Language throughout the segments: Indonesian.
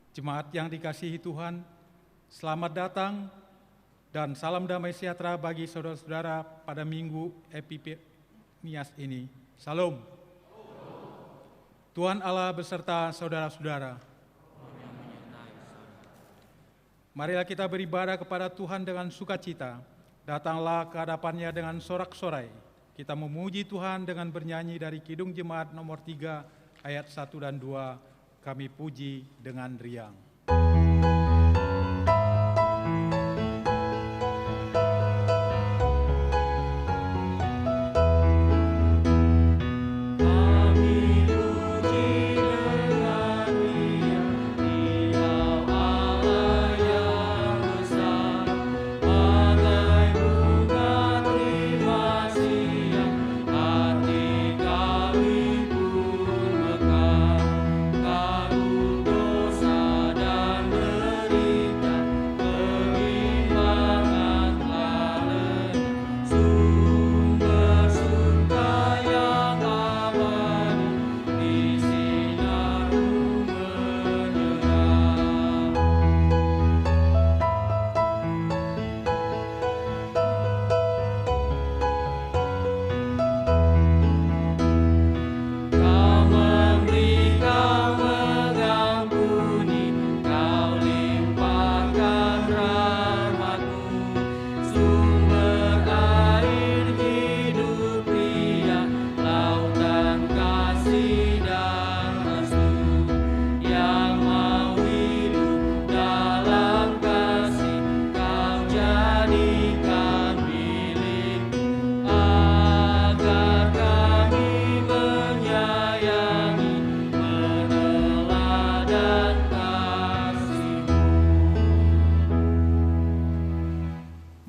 Jemaat yang dikasihi Tuhan, selamat datang dan salam damai sejahtera bagi saudara-saudara pada Minggu Epifanias ini. Salam. Tuhan Allah beserta saudara-saudara. Marilah kita beribadah kepada Tuhan dengan sukacita. Datanglah ke hadapannya dengan sorak-sorai. Kita memuji Tuhan dengan bernyanyi dari Kidung Jemaat nomor 3 ayat 1 dan 2. Kami puji dengan riang.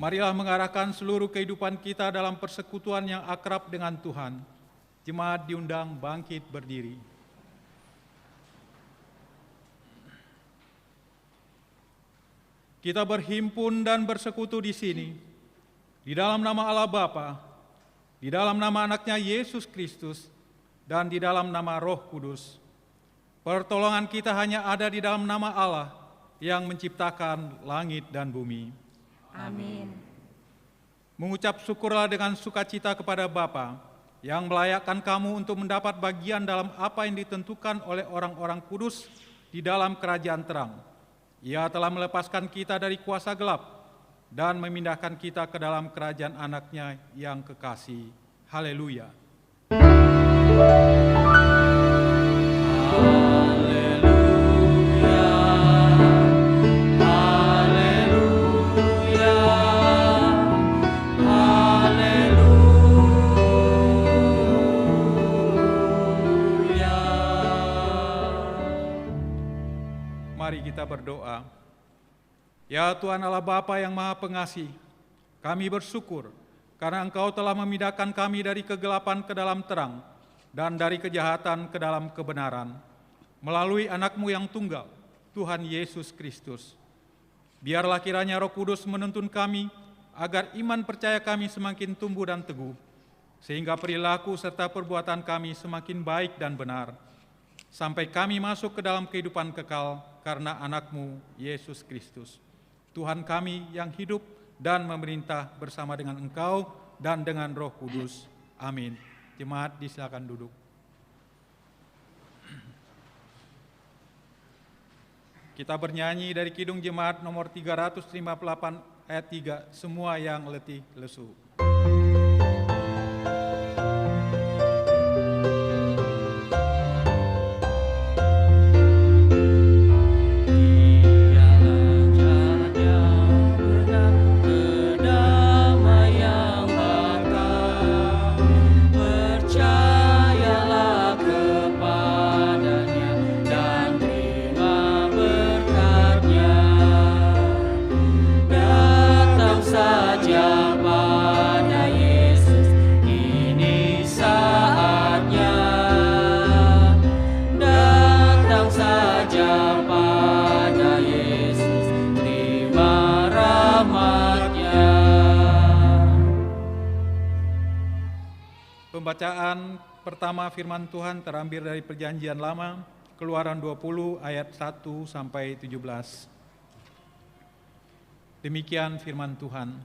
Marilah mengarahkan seluruh kehidupan kita dalam persekutuan yang akrab dengan Tuhan. Jemaat diundang bangkit berdiri. Kita berhimpun dan bersekutu di sini, di dalam nama Allah Bapa, di dalam nama anaknya Yesus Kristus, dan di dalam nama Roh Kudus. Pertolongan kita hanya ada di dalam nama Allah yang menciptakan langit dan bumi. Amin. Mengucap syukurlah dengan sukacita kepada Bapa yang melayakkan kamu untuk mendapat bagian dalam apa yang ditentukan oleh orang-orang kudus di dalam kerajaan terang. Ia telah melepaskan kita dari kuasa gelap dan memindahkan kita ke dalam kerajaan anaknya yang kekasih. Haleluya. Mari kita berdoa. Ya Tuhan Allah Bapa yang Maha Pengasih, kami bersyukur karena Engkau telah memindahkan kami dari kegelapan ke dalam terang dan dari kejahatan ke dalam kebenaran melalui anak-Mu yang tunggal, Tuhan Yesus Kristus. Biarlah kiranya Roh Kudus menuntun kami agar iman percaya kami semakin tumbuh dan teguh, sehingga perilaku serta perbuatan kami semakin baik dan benar, sampai kami masuk ke dalam kehidupan kekal karena anak-Mu, Yesus Kristus. Tuhan kami yang hidup dan memerintah bersama dengan Engkau dan dengan Roh Kudus. Amin. Jemaat disilakan duduk. Kita bernyanyi dari Kidung Jemaat nomor 358 ayat 3, semua yang letih lesu. Pembacaan pertama firman Tuhan terambil dari Perjanjian Lama, Keluaran 20 ayat 1 sampai 17. Demikian firman Tuhan.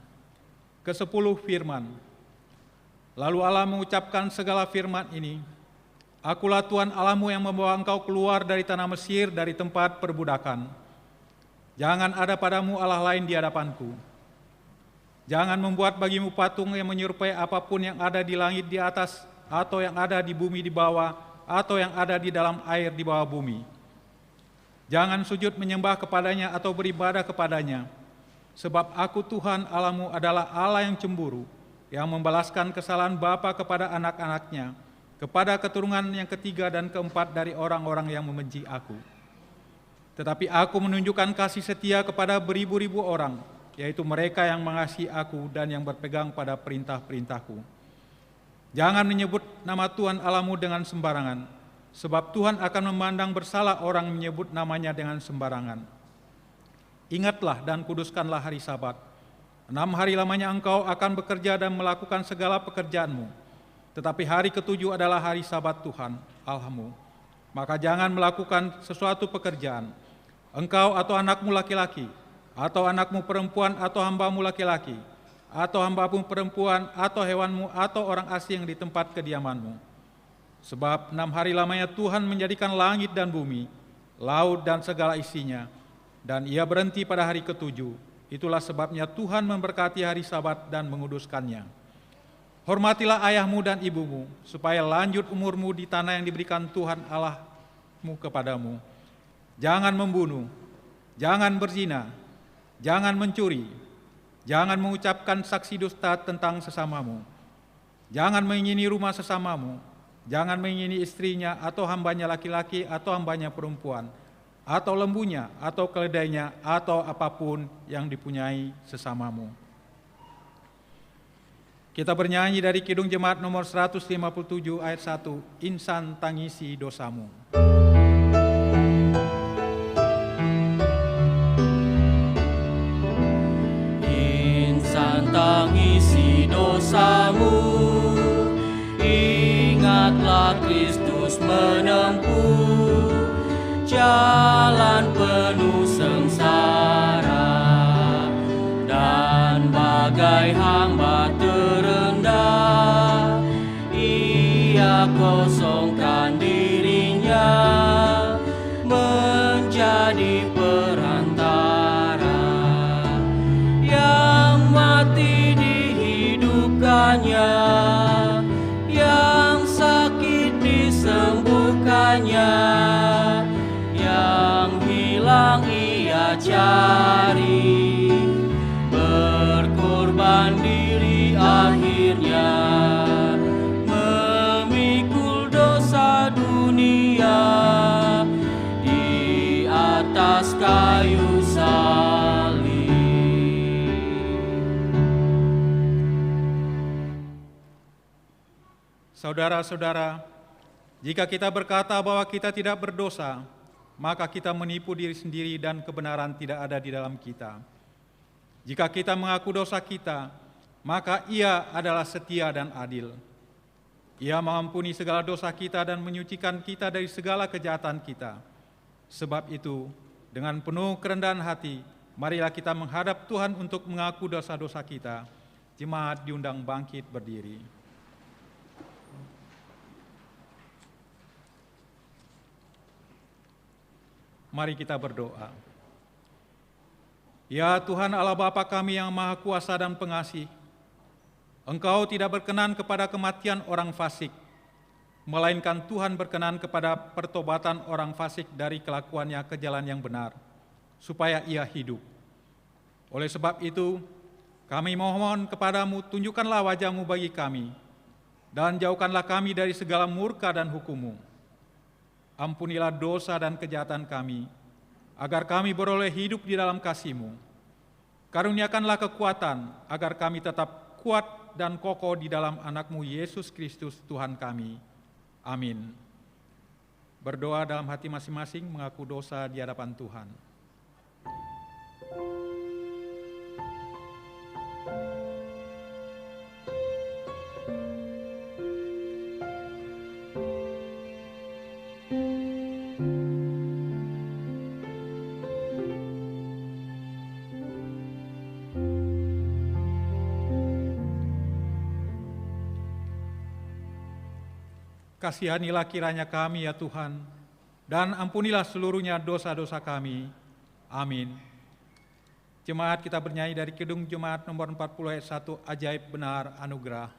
Ke-10 firman. Lalu Allah mengucapkan segala firman ini, Akulah Tuhan Allahmu yang membawa engkau keluar dari tanah Mesir, dari tempat perbudakan. Jangan ada padamu Allah lain di hadapanku. Jangan membuat bagimu patung yang menyerupai apapun yang ada di langit di atas, atau yang ada di bumi di bawah, atau yang ada di dalam air di bawah bumi. Jangan sujud menyembah kepadanya atau beribadah kepadanya, sebab aku Tuhan Allahmu adalah Allah yang cemburu, yang membalaskan kesalahan bapa kepada anak-anaknya, kepada keturunan yang ketiga dan keempat dari orang-orang yang membenci aku. Tetapi aku menunjukkan kasih setia kepada beribu-ribu orang, yaitu mereka yang mengasihi aku dan yang berpegang pada perintah-perintahku. Jangan menyebut nama Tuhan Allahmu dengan sembarangan, sebab Tuhan akan memandang bersalah orang menyebut namanya dengan sembarangan. Ingatlah dan kuduskanlah hari Sabat. 6 hari lamanya engkau akan bekerja dan melakukan segala pekerjaanmu, tetapi hari ke-7 adalah hari Sabat Tuhan Allahmu. Maka jangan melakukan sesuatu pekerjaan, engkau atau anakmu laki-laki, atau anakmu perempuan, atau hambamu laki-laki, atau hambamu perempuan, atau hewanmu, atau orang asing di tempat kediamanmu. Sebab 6 hari lamanya Tuhan menjadikan langit dan bumi, laut dan segala isinya, dan ia berhenti pada hari ke-7. Itulah sebabnya Tuhan memberkati hari Sabat dan menguduskannya. Hormatilah ayahmu dan ibumu, supaya lanjut umurmu di tanah yang diberikan Tuhan Allahmu kepadamu. Jangan membunuh, jangan berzina, jangan mencuri, jangan mengucapkan saksi dusta tentang sesamamu, jangan mengingini rumah sesamamu, jangan mengingini istrinya atau hambanya laki-laki atau hambanya perempuan, atau lembunya, atau keledainya, atau apapun yang dipunyai sesamamu. Kita bernyanyi dari Kidung Jemaat nomor 157 ayat 1, Insan tangisi dosamu. Tangisi dosamu, ingatlah Kristus menempuh jalan penuh sengsara, dan bagai hamba terendah, ia kosongkan dirinya menjadi perantara, yang mati dihidupkannya, yang sakit disembuhkannya, yang hilang ia cari, berkorban diri akhirnya, memikul dosa dunia di atas kayu salib. Saudara-saudara, jika kita berkata bahwa kita tidak berdosa, maka kita menipu diri sendiri dan kebenaran tidak ada di dalam kita. Jika kita mengaku dosa kita, maka Ia adalah setia dan adil. Ia mengampuni segala dosa kita dan menyucikan kita dari segala kejahatan kita. Sebab itu, dengan penuh kerendahan hati, marilah kita menghadap Tuhan untuk mengaku dosa-dosa kita. Jemaat diundang bangkit berdiri. Mari kita berdoa. Ya Tuhan Allah Bapa kami yang Maha Kuasa dan Pengasih, Engkau tidak berkenan kepada kematian orang fasik, melainkan Tuhan berkenan kepada pertobatan orang fasik dari kelakuannya ke jalan yang benar, supaya ia hidup. Oleh sebab itu, kami mohon kepadamu, tunjukkanlah wajah-Mu bagi kami, dan jauhkanlah kami dari segala murka dan hukum-Mu. Ampunilah dosa dan kejahatan kami, agar kami beroleh hidup di dalam kasih-Mu. Karuniakanlah kekuatan, agar kami tetap kuat dan kokoh di dalam anak-Mu Yesus Kristus Tuhan kami. Amin. Berdoa dalam hati masing-masing mengaku dosa di hadapan Tuhan. Kasihanilah kiranya kami ya Tuhan, dan ampunilah seluruhnya dosa-dosa kami. Amin. Jemaat, kita bernyanyi dari Kidung Jemaat nomor 40 ayat 1, Ajaib Benar Anugerah.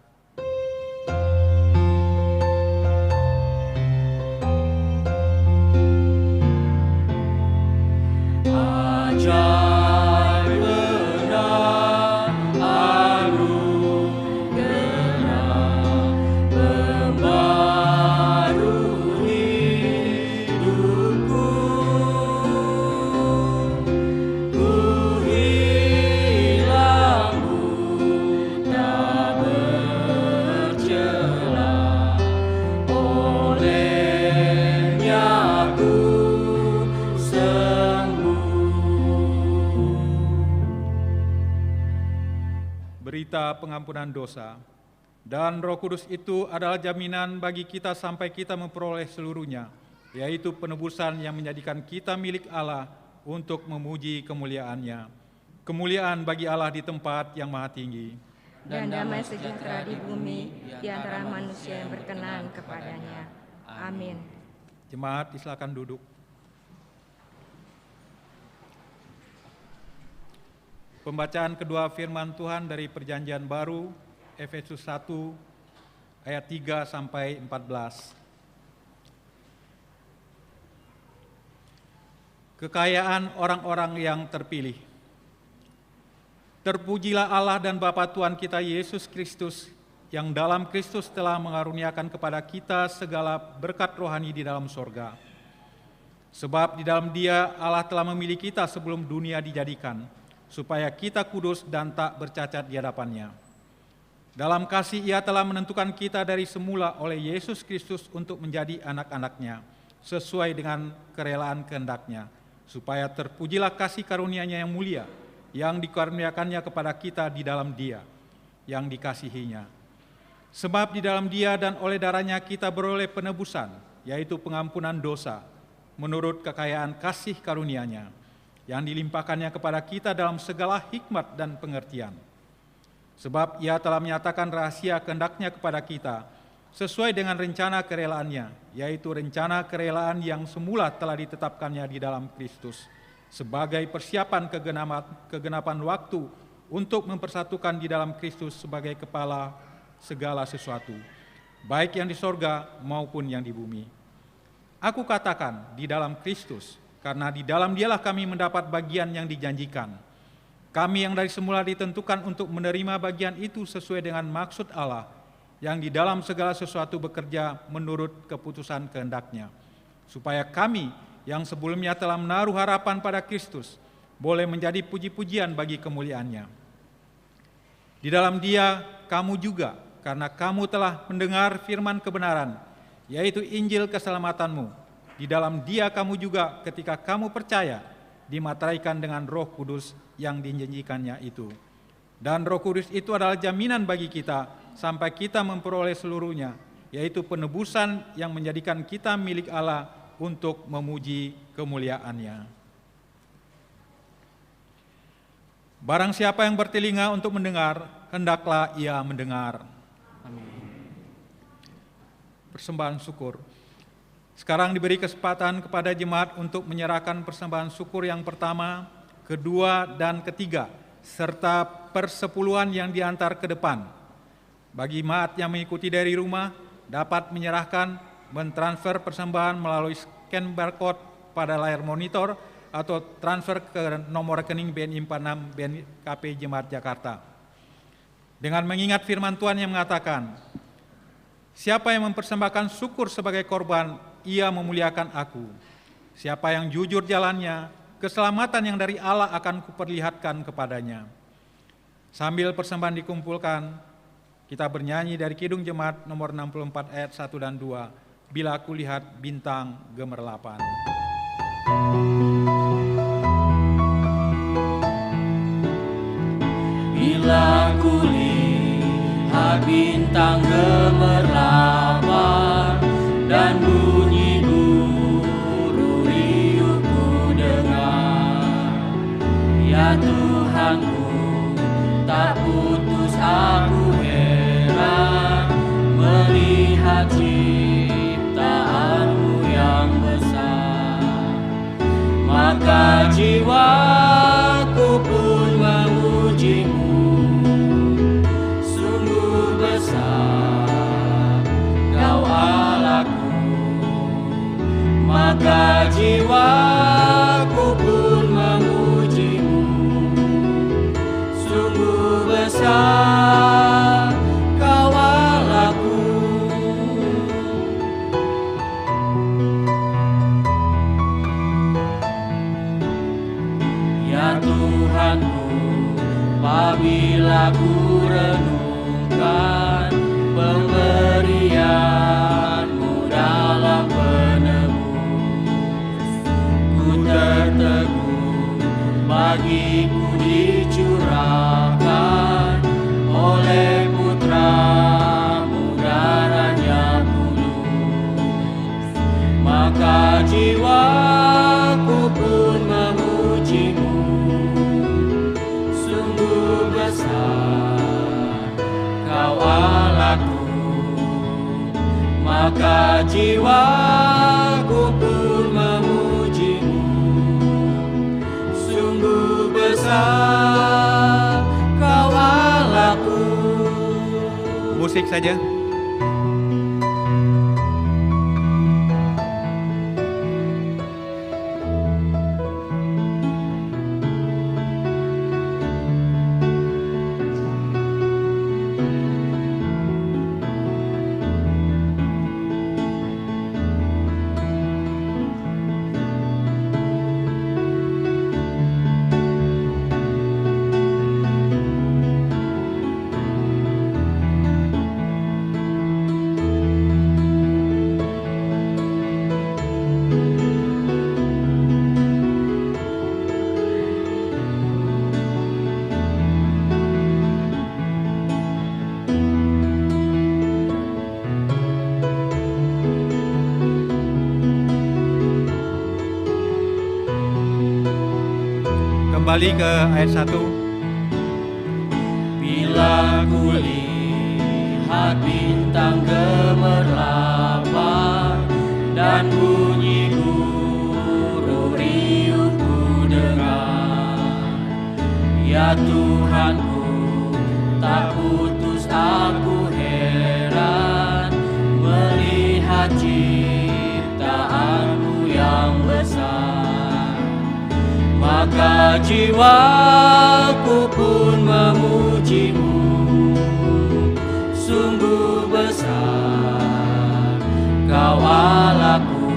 Berita pengampunan dosa. Dan Roh Kudus itu adalah jaminan bagi kita sampai kita memperoleh seluruhnya, yaitu penebusan yang menjadikan kita milik Allah untuk memuji kemuliaan-Nya. Kemuliaan bagi Allah di tempat yang maha tinggi, dan damai sejahtera di bumi di antara manusia yang berkenan kepadanya. Amin. Jemaat, silakan duduk. Pembacaan kedua firman Tuhan dari Perjanjian Baru, Efesus 1 ayat 3 sampai 14. Kekayaan orang-orang yang terpilih. Terpujilah Allah dan Bapa Tuhan kita Yesus Kristus, yang dalam Kristus telah mengaruniakan kepada kita segala berkat rohani di dalam sorga. Sebab di dalam Dia Allah telah memilih kita sebelum dunia dijadikan, supaya kita kudus dan tak bercacat di hadapan-Nya. Dalam kasih Ia telah menentukan kita dari semula oleh Yesus Kristus untuk menjadi anak-anak-Nya, sesuai dengan kerelaan kehendak-Nya, supaya terpujilah kasih karunia-Nya yang mulia, yang dikaruniakannya kepada kita di dalam Dia, yang dikasihi-Nya. Sebab di dalam Dia dan oleh darah-Nya kita beroleh penebusan, yaitu pengampunan dosa, menurut kekayaan kasih karunia-Nya, yang dilimpahkannya kepada kita dalam segala hikmat dan pengertian. Sebab Ia telah menyatakan rahasia kehendak-Nya kepada kita, sesuai dengan rencana kerelaan-Nya, yaitu rencana kerelaan yang semula telah ditetapkannya di dalam Kristus, sebagai persiapan kegenapan waktu untuk mempersatukan di dalam Kristus sebagai kepala segala sesuatu, baik yang di sorga maupun yang di bumi. Aku katakan di dalam Kristus, karena di dalam Dialah kami mendapat bagian yang dijanjikan. Kami yang dari semula ditentukan untuk menerima bagian itu sesuai dengan maksud Allah, yang di dalam segala sesuatu bekerja menurut keputusan kehendak-Nya, supaya kami yang sebelumnya telah menaruh harapan pada Kristus boleh menjadi puji-pujian bagi kemuliaan-Nya. Di dalam Dia kamu juga, karena kamu telah mendengar firman kebenaran, yaitu Injil keselamatanmu. Di dalam Dia kamu juga ketika kamu percaya dimateraikan dengan Roh Kudus yang dijanjikannya itu. Dan Roh Kudus itu adalah jaminan bagi kita sampai kita memperoleh seluruhnya, yaitu penebusan yang menjadikan kita milik Allah untuk memuji kemuliaan-Nya. Barang siapa yang bertelinga untuk mendengar, hendaklah ia mendengar. Amin. Persembahan syukur. Sekarang diberi kesempatan kepada jemaat untuk menyerahkan persembahan syukur yang pertama, kedua, dan ketiga, serta persepuluhan yang diantar ke depan. Bagi jemaat yang mengikuti dari rumah, dapat menyerahkan, mentransfer persembahan melalui scan barcode pada layar monitor atau transfer ke nomor rekening BNI 46 BNKP Jemaat Jakarta. Dengan mengingat firman Tuhan yang mengatakan, siapa yang mempersembahkan syukur sebagai korban, ia memuliakan aku. Siapa yang jujur jalannya, keselamatan yang dari Allah akan kuperlihatkan kepadanya. Sambil persembahan dikumpulkan, kita bernyanyi dari Kidung Jemaat nomor 64 ayat 1 dan 2, Bila Kulihat Bintang Gemerlapan. Bila kulihat bintang gemerlapan dan bunyi guru riuhku dengar, ya Tuhanku, tak putus aku heran melihat cinta maka jiwaku pun memuji-Mu. Sungguh besar Kau Allahku, maka jiwaku pun memuji-Mu. Sungguh besar Kau Allahku. Ya Tuhanku, apabila ku renungkan pemberian-Mu dalam penebus, ku tertegun bagiku dicurahkan oleh Putra-Mu darahnya kudus. Maka jiwaku pun memuji-Mu. Sungguh besar Kau Allahku, maka jiwaku pun memuji-Mu. Sungguh besar Kau Allahku. Musik saja. Kembali ke ayat 1. Bila ku lihat bintang gemerlapan dan bunyi guru riuh ku dengar, ya Tuhanku, tak putus aku heran melihat ciptaan-Mu yang besar. Maka jiwaku pun memuji-Mu. Sungguh besar Kau Allahku,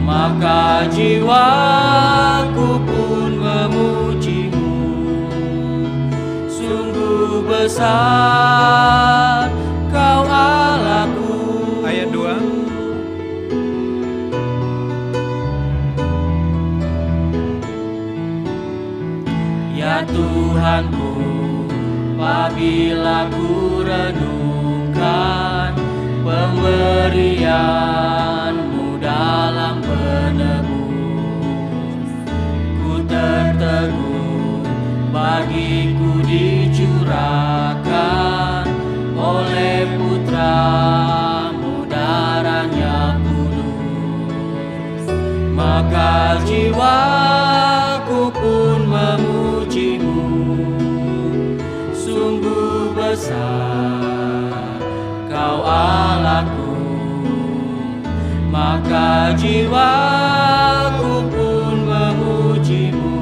maka jiwaku pun memuji-Mu. Sungguh besar Kau Allahku. Ayat 2. Ya Tuhanku, apabila ku renungkan pemberian-Mu dalam penebus, ku tertegun bagiku dicurahkan oleh Putra-Mu darahnya kudus. Maka jiwaku pun memuji-Mu. Sungguh besar Kau Allahku, maka jiwaku pun memuji-Mu.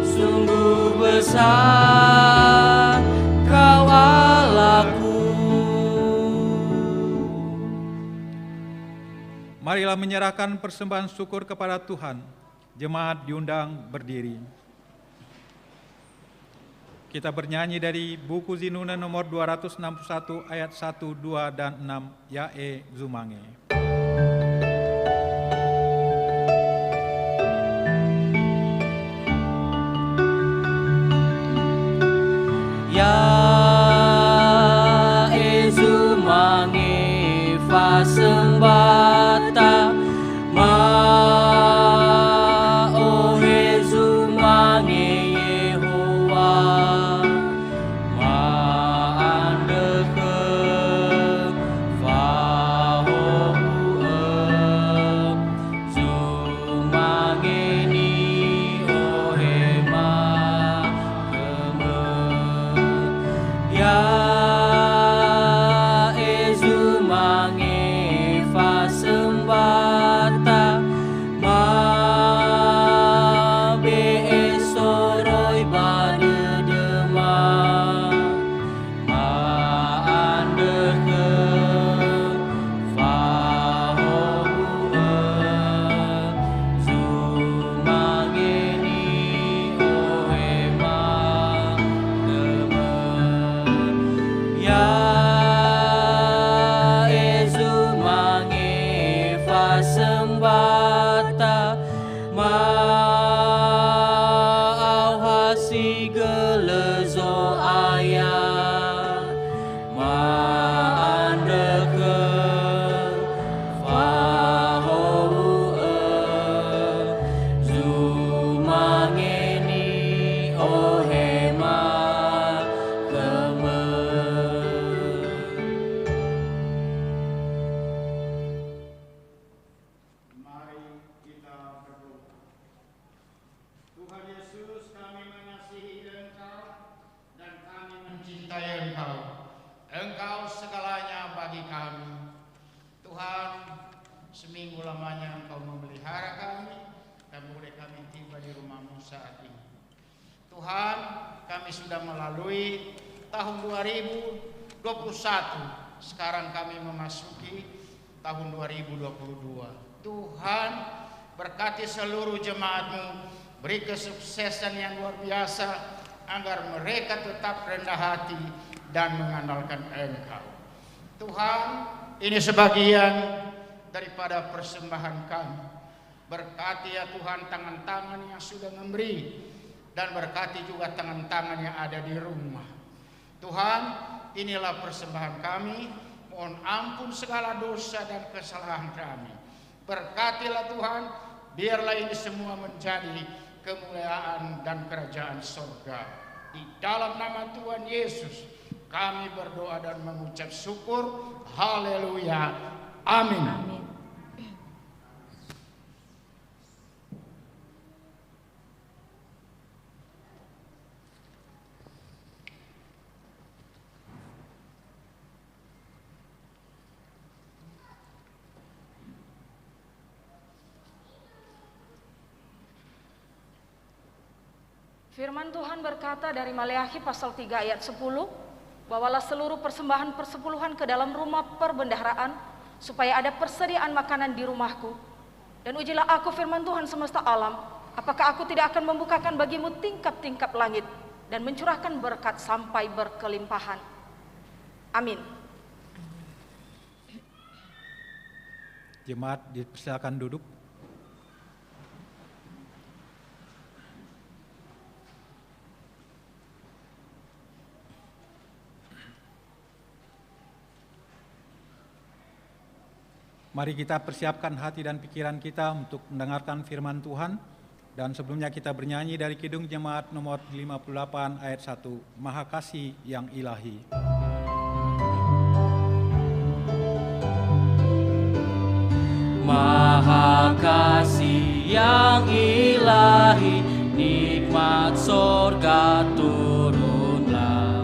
Sungguh besar Kau Allahku. Marilah menyerahkan persembahan syukur kepada Tuhan. Jemaat diundang berdiri. Kita bernyanyi dari buku Zinuna nomor 261 ayat 1, 2, dan 6, Yae Zumange. Yae Zumange fasembata Maohe Zumange Yehowa Maandeke Fahohu Engkau. Engkau segalanya bagi kami. Tuhan, seminggu lamanya Engkau memelihara kami dan boleh kami tiba di rumah-Mu saat ini. Tuhan, kami sudah melalui tahun 2021. Sekarang kami memasuki tahun 2022. Tuhan, berkati seluruh jemaat-Mu, beri kesuksesan yang luar biasa agar mereka tetap rendah hati dan mengandalkan Engkau. Tuhan, ini sebagian daripada persembahan kami. Berkati ya Tuhan tangan-tangan yang sudah memberi, dan berkati juga tangan-tangan yang ada di rumah. Tuhan, inilah persembahan kami. Mohon ampun segala dosa dan kesalahan kami. Berkatilah Tuhan, biarlah ini semua menjadi kemuliaan dan kerajaan surga. Di dalam nama Tuhan Yesus kami berdoa dan mengucap syukur. Haleluya. Amin. Amin. Firman Tuhan berkata dari Maleakhi pasal 3 ayat 10, bawalah seluruh persembahan persepuluhan ke dalam rumah perbendaharaan, supaya ada persediaan makanan di rumahku. Dan ujilah aku firman Tuhan semesta alam, apakah aku tidak akan membukakan bagimu tingkap-tingkap langit, dan mencurahkan berkat sampai berkelimpahan. Amin. Jemaat dipersilakan duduk. Mari kita persiapkan hati dan pikiran kita untuk mendengarkan firman Tuhan. Dan sebelumnya kita bernyanyi dari Kidung Jemaat nomor 58 ayat 1, Maha Kasih yang Ilahi. Maha Kasih yang Ilahi, nikmat sorga turunlah,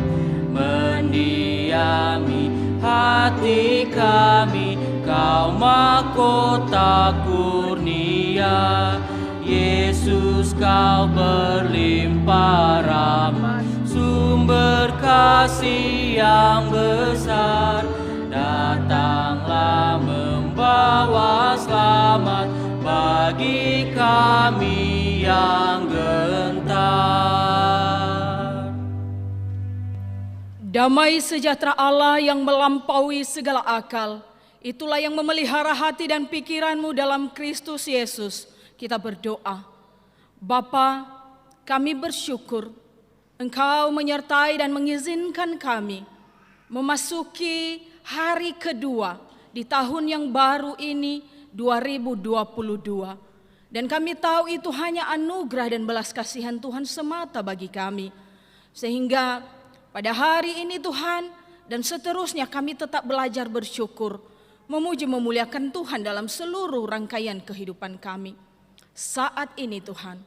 mendiami hati kami. Kau mahkota kurnia, Yesus kau berlimpah rahmat, sumber kasih yang besar. Datanglah membawa selamat bagi kami yang gentar. Damai sejahtera Allah yang melampaui segala akal, itulah yang memelihara hati dan pikiranmu dalam Kristus Yesus. Kita berdoa. Bapa, kami bersyukur Engkau menyertai dan mengizinkan kami memasuki hari kedua di tahun yang baru ini 2022. Dan kami tahu itu hanya anugerah dan belas kasihan Tuhan semata bagi kami. Sehingga pada hari ini Tuhan dan seterusnya kami tetap belajar bersyukur, memuji memuliakan Tuhan dalam seluruh rangkaian kehidupan kami. Saat ini Tuhan,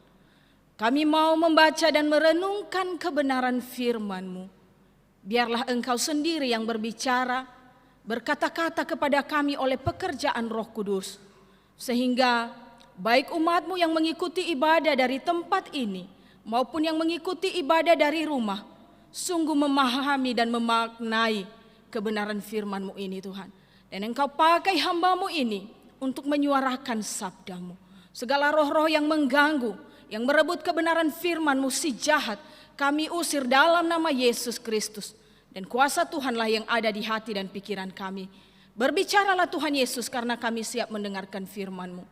kami mau membaca dan merenungkan kebenaran firman-Mu. Biarlah Engkau sendiri yang berbicara, berkata-kata kepada kami oleh pekerjaan Roh Kudus. Sehingga baik umat-Mu yang mengikuti ibadah dari tempat ini, maupun yang mengikuti ibadah dari rumah, sungguh memahami dan memaknai kebenaran firman-Mu ini Tuhan. Dan Engkau pakai hamba-Mu ini untuk menyuarakan sabda-Mu. Segala roh-roh yang mengganggu, yang merebut kebenaran firman-Mu si jahat, kami usir dalam nama Yesus Kristus. Dan kuasa Tuhanlah yang ada di hati dan pikiran kami. Berbicaralah Tuhan Yesus karena kami siap mendengarkan firman-Mu.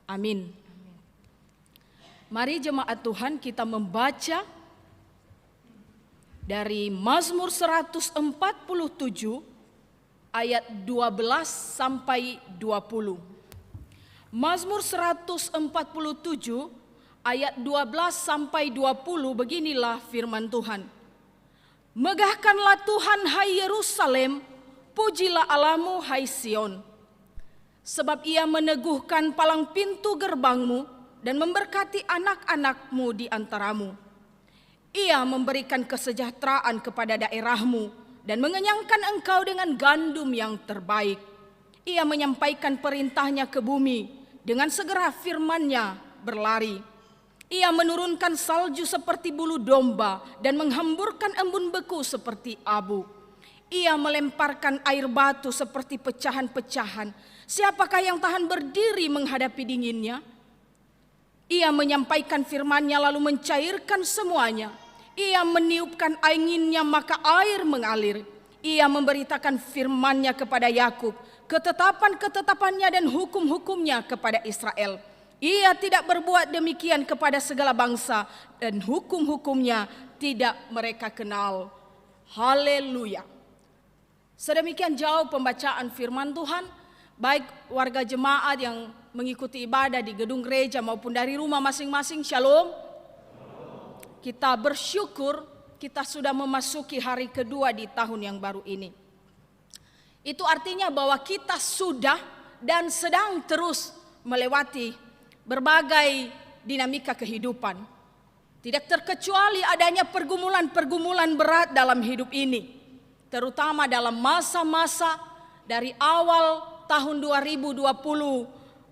Amin. Mari jemaat Tuhan kita membaca dari Mazmur 147 ayat 12 sampai 20. Mazmur 147 ayat 12 sampai 20 beginilah firman Tuhan. Megahkanlah Tuhan hai Yerusalem, pujilah Allahmu hai Sion. Sebab ia meneguhkan palang pintu gerbangmu dan memberkati anak-anakmu di antaramu. Ia memberikan kesejahteraan kepada daerahmu dan mengenyangkan engkau dengan gandum yang terbaik. Ia menyampaikan perintahnya ke bumi, dengan segera firman-Nya berlari. Ia menurunkan salju seperti bulu domba dan menghamburkan embun beku seperti abu. Ia melemparkan air batu seperti pecahan-pecahan. Siapakah yang tahan berdiri menghadapi dinginnya? Ia menyampaikan firman-Nya lalu mencairkan semuanya. Ia meniupkan anginnya maka air mengalir. Ia memberitakan firman-Nya kepada Yakub, ketetapan-ketetapannya dan hukum-hukumnya kepada Israel. Ia tidak berbuat demikian kepada segala bangsa dan hukum-hukumnya tidak mereka kenal. Haleluya. Sedemikian jauh pembacaan firman Tuhan, baik warga jemaat yang mengikuti ibadah di gedung gereja maupun dari rumah masing-masing. Shalom. Kita bersyukur kita sudah memasuki hari kedua di tahun yang baru ini. Itu artinya bahwa kita sudah dan sedang terus melewati berbagai dinamika kehidupan. Tidak terkecuali adanya pergumulan-pergumulan berat dalam hidup ini. Terutama dalam masa-masa dari awal tahun 2020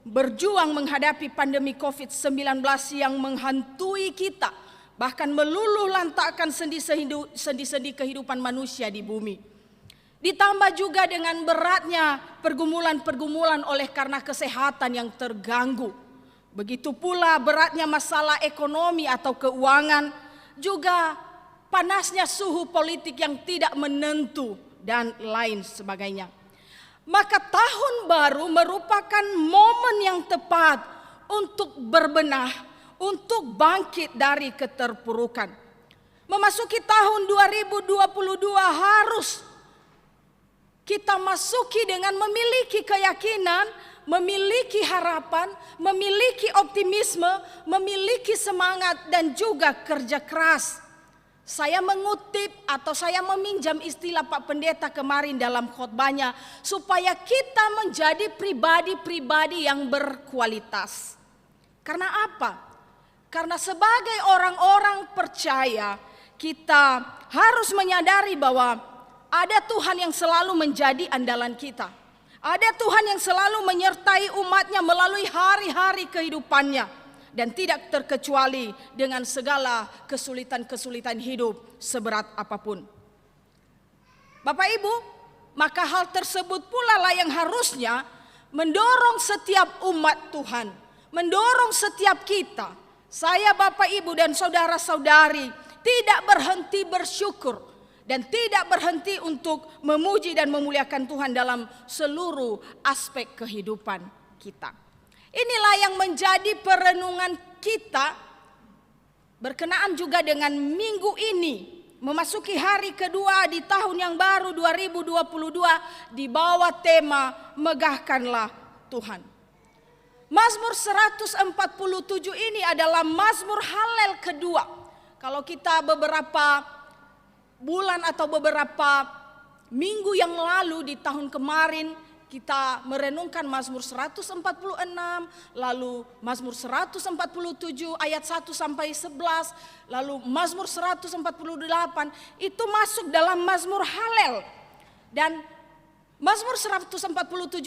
berjuang menghadapi pandemi COVID-19 yang menghantui kita, bahkan meluluh lantakkan sendi-sendi kehidupan manusia di bumi. Ditambah juga dengan beratnya pergumulan-pergumulan oleh karena kesehatan yang terganggu. Begitu pula beratnya masalah ekonomi atau keuangan, juga panasnya suhu politik yang tidak menentu dan lain sebagainya. Maka tahun baru merupakan momen yang tepat untuk berbenah, untuk bangkit dari keterpurukan. Memasuki tahun 2022 harus kita masuki dengan memiliki keyakinan, memiliki harapan, memiliki optimisme, memiliki semangat dan juga kerja keras. Saya mengutip atau saya meminjam istilah Pak Pendeta kemarin dalam khotbahnya, supaya kita menjadi pribadi-pribadi yang berkualitas. Karena apa? Karena sebagai orang-orang percaya, kita harus menyadari bahwa ada Tuhan yang selalu menjadi andalan kita. Ada Tuhan yang selalu menyertai umatnya melalui hari-hari kehidupannya. Dan tidak terkecuali dengan segala kesulitan-kesulitan hidup seberat apapun. Bapak Ibu, maka hal tersebut pula lah yang harusnya mendorong setiap umat Tuhan. Mendorong setiap kita, saya Bapak Ibu dan saudara-saudari, tidak berhenti bersyukur. Dan tidak berhenti untuk memuji dan memuliakan Tuhan dalam seluruh aspek kehidupan kita. Inilah yang menjadi perenungan kita berkenaan juga dengan minggu ini. Memasuki hari kedua di tahun yang baru 2022 di bawah tema Megahkanlah Tuhan. Mazmur 147 ini adalah Mazmur Halel kedua. Kalau kita beberapa bulan atau beberapa minggu yang lalu di tahun kemarin kita merenungkan Mazmur 146, lalu Mazmur 147 ayat 1 sampai 11, lalu Mazmur 148 itu masuk dalam Mazmur Halel. Dan Mazmur 147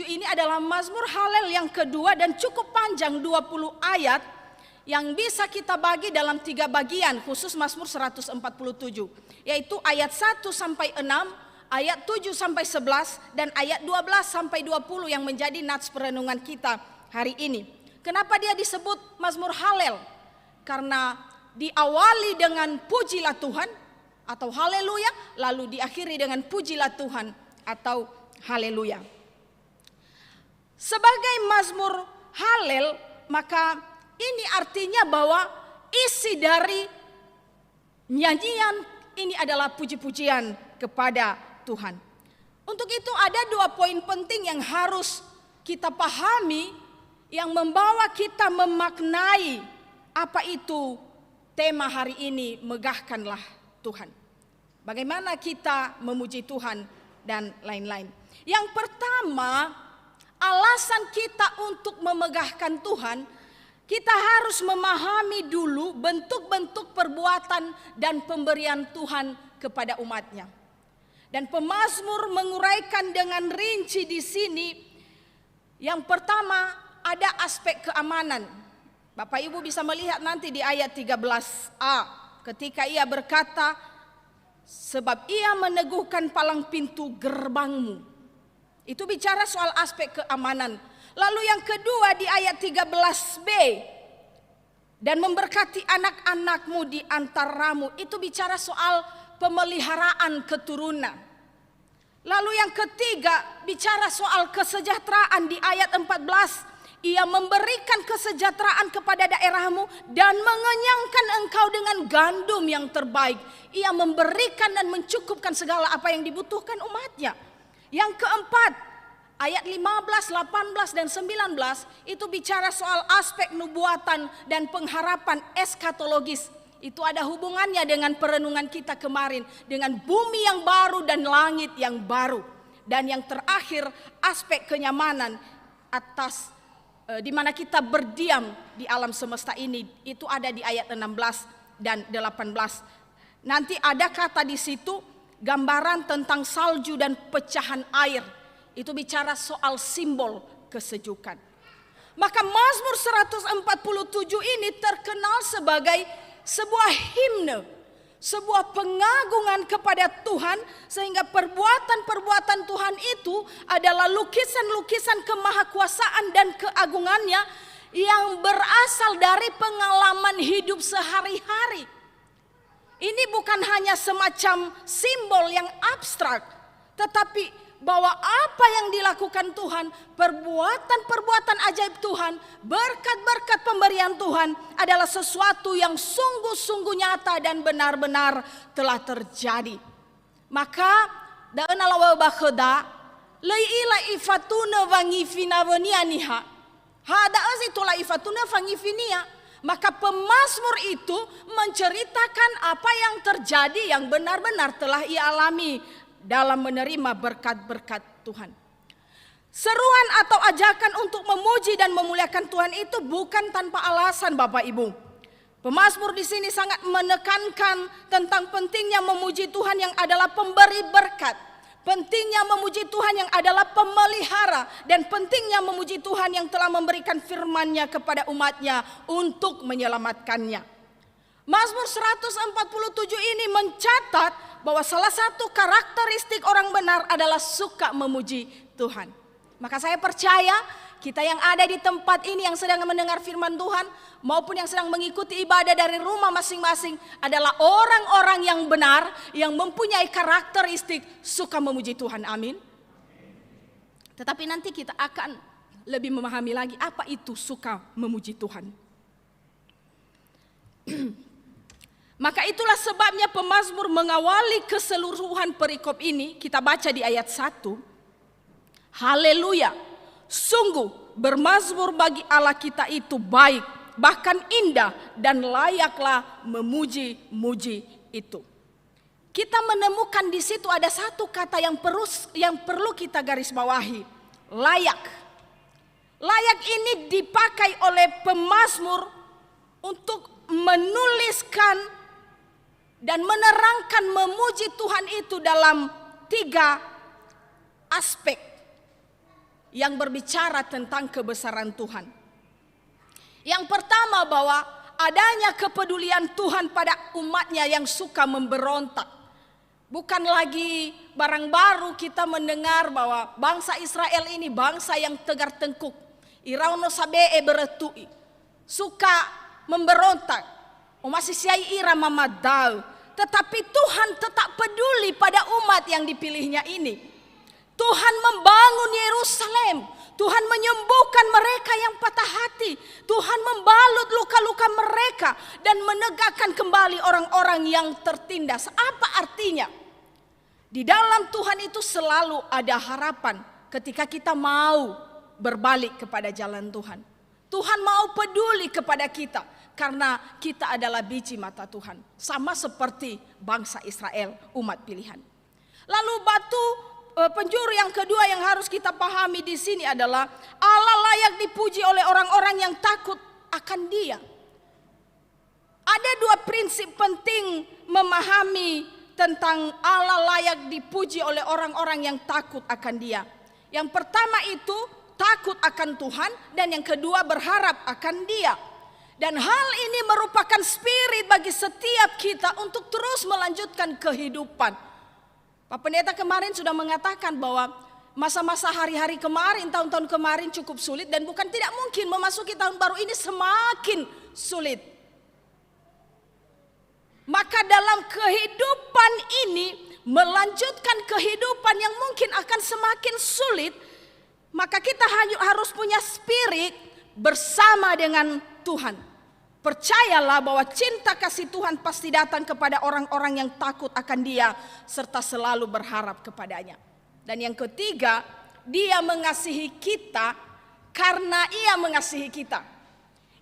ini adalah Mazmur Halel yang kedua dan cukup panjang 20 ayat yang bisa kita bagi dalam 3 bagian khusus Mazmur 147, yaitu ayat 1 sampai 6, ayat 7 sampai 11 dan ayat 12 sampai 20 yang menjadi nats perenungan kita hari ini. Kenapa dia disebut Mazmur Halel? Karena diawali dengan pujilah Tuhan atau haleluya, lalu diakhiri dengan pujilah Tuhan atau haleluya. Sebagai Mazmur Halel, maka ini artinya bahwa isi dari nyanyian ini adalah puji-pujian kepada Tuhan. Untuk itu ada 2 poin penting yang harus kita pahami yang membawa kita memaknai apa itu tema hari ini, megahkanlah Tuhan. Bagaimana kita memuji Tuhan dan lain-lain. Yang pertama, alasan kita untuk memegahkan Tuhan, kita harus memahami dulu bentuk-bentuk perbuatan dan pemberian Tuhan kepada umatnya. Dan pemazmur menguraikan dengan rinci di sini. Yang pertama ada aspek keamanan. Bapak Ibu bisa melihat nanti di ayat 13a ketika ia berkata, sebab ia meneguhkan palang pintu gerbangmu. Itu bicara soal aspek keamanan. Lalu yang kedua di ayat 13b, dan memberkati anak-anakmu di antaramu. Itu bicara soal pemeliharaan keturunan. Lalu yang ketiga bicara soal kesejahteraan di ayat 14. Ia memberikan kesejahteraan kepada daerahmu dan mengenyangkan engkau dengan gandum yang terbaik. Ia memberikan dan mencukupkan segala apa yang dibutuhkan umatnya. Yang keempat, ayat 15, 18, dan 19 itu bicara soal aspek nubuatan dan pengharapan eskatologis. Itu ada hubungannya dengan perenungan kita kemarin, dengan bumi yang baru dan langit yang baru. Dan yang terakhir, aspek kenyamanan atas di mana kita berdiam di alam semesta ini. Itu ada di ayat 16 dan 18. Nanti ada kata di situ gambaran tentang salju dan pecahan air. Itu bicara soal simbol kesejukan. Maka Mazmur 147 ini terkenal sebagai sebuah himne, sebuah pengagungan kepada Tuhan, sehingga perbuatan-perbuatan Tuhan itu adalah lukisan-lukisan kemahakuasaan dan keagungannya yang berasal dari pengalaman hidup sehari-hari. Ini bukan hanya semacam simbol yang abstrak, tetapi bahwa apa yang dilakukan Tuhan, perbuatan-perbuatan ajaib Tuhan, berkat-berkat pemberian Tuhan adalah sesuatu yang sungguh-sungguh nyata dan benar-benar telah terjadi. Maka daun alawa bakhda leila ifatuna vangifina venianiha hada azitula ifatuna vangifinia. Maka pemazmur itu menceritakan apa yang terjadi yang benar-benar telah ia alami dalam menerima berkat-berkat Tuhan. Seruan atau ajakan untuk memuji dan memuliakan Tuhan itu bukan tanpa alasan, Bapak Ibu. Pemazmur di sini sangat menekankan tentang pentingnya memuji Tuhan yang adalah pemberi berkat, pentingnya memuji Tuhan yang adalah pemelihara, dan pentingnya memuji Tuhan yang telah memberikan firman-Nya kepada umat-Nya untuk menyelamatkannya. Mazmur 147 ini mencatat bahwa salah satu karakteristik orang benar adalah suka memuji Tuhan. Maka saya percaya kita yang ada di tempat ini yang sedang mendengar firman Tuhan maupun yang sedang mengikuti ibadah dari rumah masing-masing adalah orang-orang yang benar, yang mempunyai karakteristik suka memuji Tuhan. Amin. Tetapi nanti kita akan lebih memahami lagi apa itu suka memuji Tuhan. Maka itulah sebabnya pemazmur mengawali keseluruhan perikop ini. Kita baca di ayat 1. Haleluya, sungguh bermazmur bagi Allah kita itu baik, bahkan indah, dan layaklah memuji-muji itu. Kita menemukan di situ ada satu kata yang perlu kita garis bawahi, layak. Layak ini dipakai oleh pemazmur untuk menuliskan dan menerangkan memuji Tuhan itu dalam 3 aspek yang berbicara tentang kebesaran Tuhan. Yang pertama, bahwa adanya kepedulian Tuhan pada umatnya yang suka memberontak. Bukan lagi barang baru kita mendengar bahwa bangsa Israel ini bangsa yang tegar tengkuk, irauno sabee beretui, suka memberontak, masih siai ira mamadau. Tetapi Tuhan tetap peduli pada umat yang dipilihnya ini. Tuhan membangun Yerusalem. Tuhan menyembuhkan mereka yang patah hati. Tuhan membalut luka-luka mereka dan menegakkan kembali orang-orang yang tertindas. Apa artinya? Di dalam Tuhan itu selalu ada harapan ketika kita mau berbalik kepada jalan Tuhan. Tuhan mau peduli kepada kita karena kita adalah biji mata Tuhan. Sama seperti bangsa Israel, umat pilihan. Lalu batu penjuru yang kedua yang harus kita pahami di sini adalah Allah layak dipuji oleh orang-orang yang takut akan Dia. Ada 2 prinsip penting memahami tentang Allah layak dipuji oleh orang-orang yang takut akan Dia. Yang pertama itu takut akan Tuhan, dan yang kedua berharap akan Dia. Dan hal ini merupakan spirit bagi setiap kita untuk terus melanjutkan kehidupan. Pak Pendeta kemarin sudah mengatakan bahwa masa-masa hari-hari kemarin, tahun-tahun kemarin cukup sulit, dan bukan tidak mungkin memasuki tahun baru ini semakin sulit. Maka dalam kehidupan ini, melanjutkan kehidupan yang mungkin akan semakin sulit, maka kita harus punya spirit bersama dengan Tuhan. Percayalah bahwa cinta kasih Tuhan pasti datang kepada orang-orang yang takut akan Dia serta selalu berharap kepadanya. Dan yang ketiga, Dia mengasihi kita karena Ia mengasihi kita.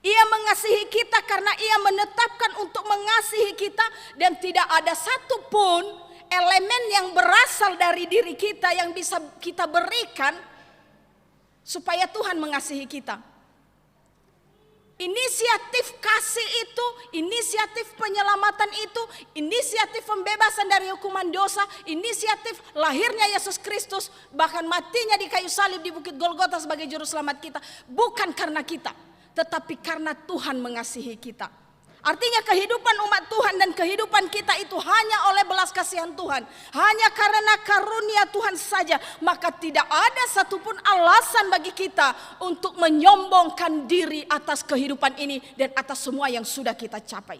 Ia mengasihi kita karena Ia menetapkan untuk mengasihi kita, dan tidak ada satupun elemen yang berasal dari diri kita yang bisa kita berikan supaya Tuhan mengasihi kita. Inisiatif kasih itu, inisiatif penyelamatan itu, inisiatif pembebasan dari hukuman dosa, inisiatif lahirnya Yesus Kristus, bahkan matinya di kayu salib di Bukit Golgota sebagai juru selamat kita, bukan karena kita, tetapi karena Tuhan mengasihi kita. Artinya kehidupan umat Tuhan dan kehidupan kita itu hanya oleh belas kasihan Tuhan, hanya karena karunia Tuhan saja. Maka tidak ada satupun alasan bagi kita untuk menyombongkan diri atas kehidupan ini dan atas semua yang sudah kita capai.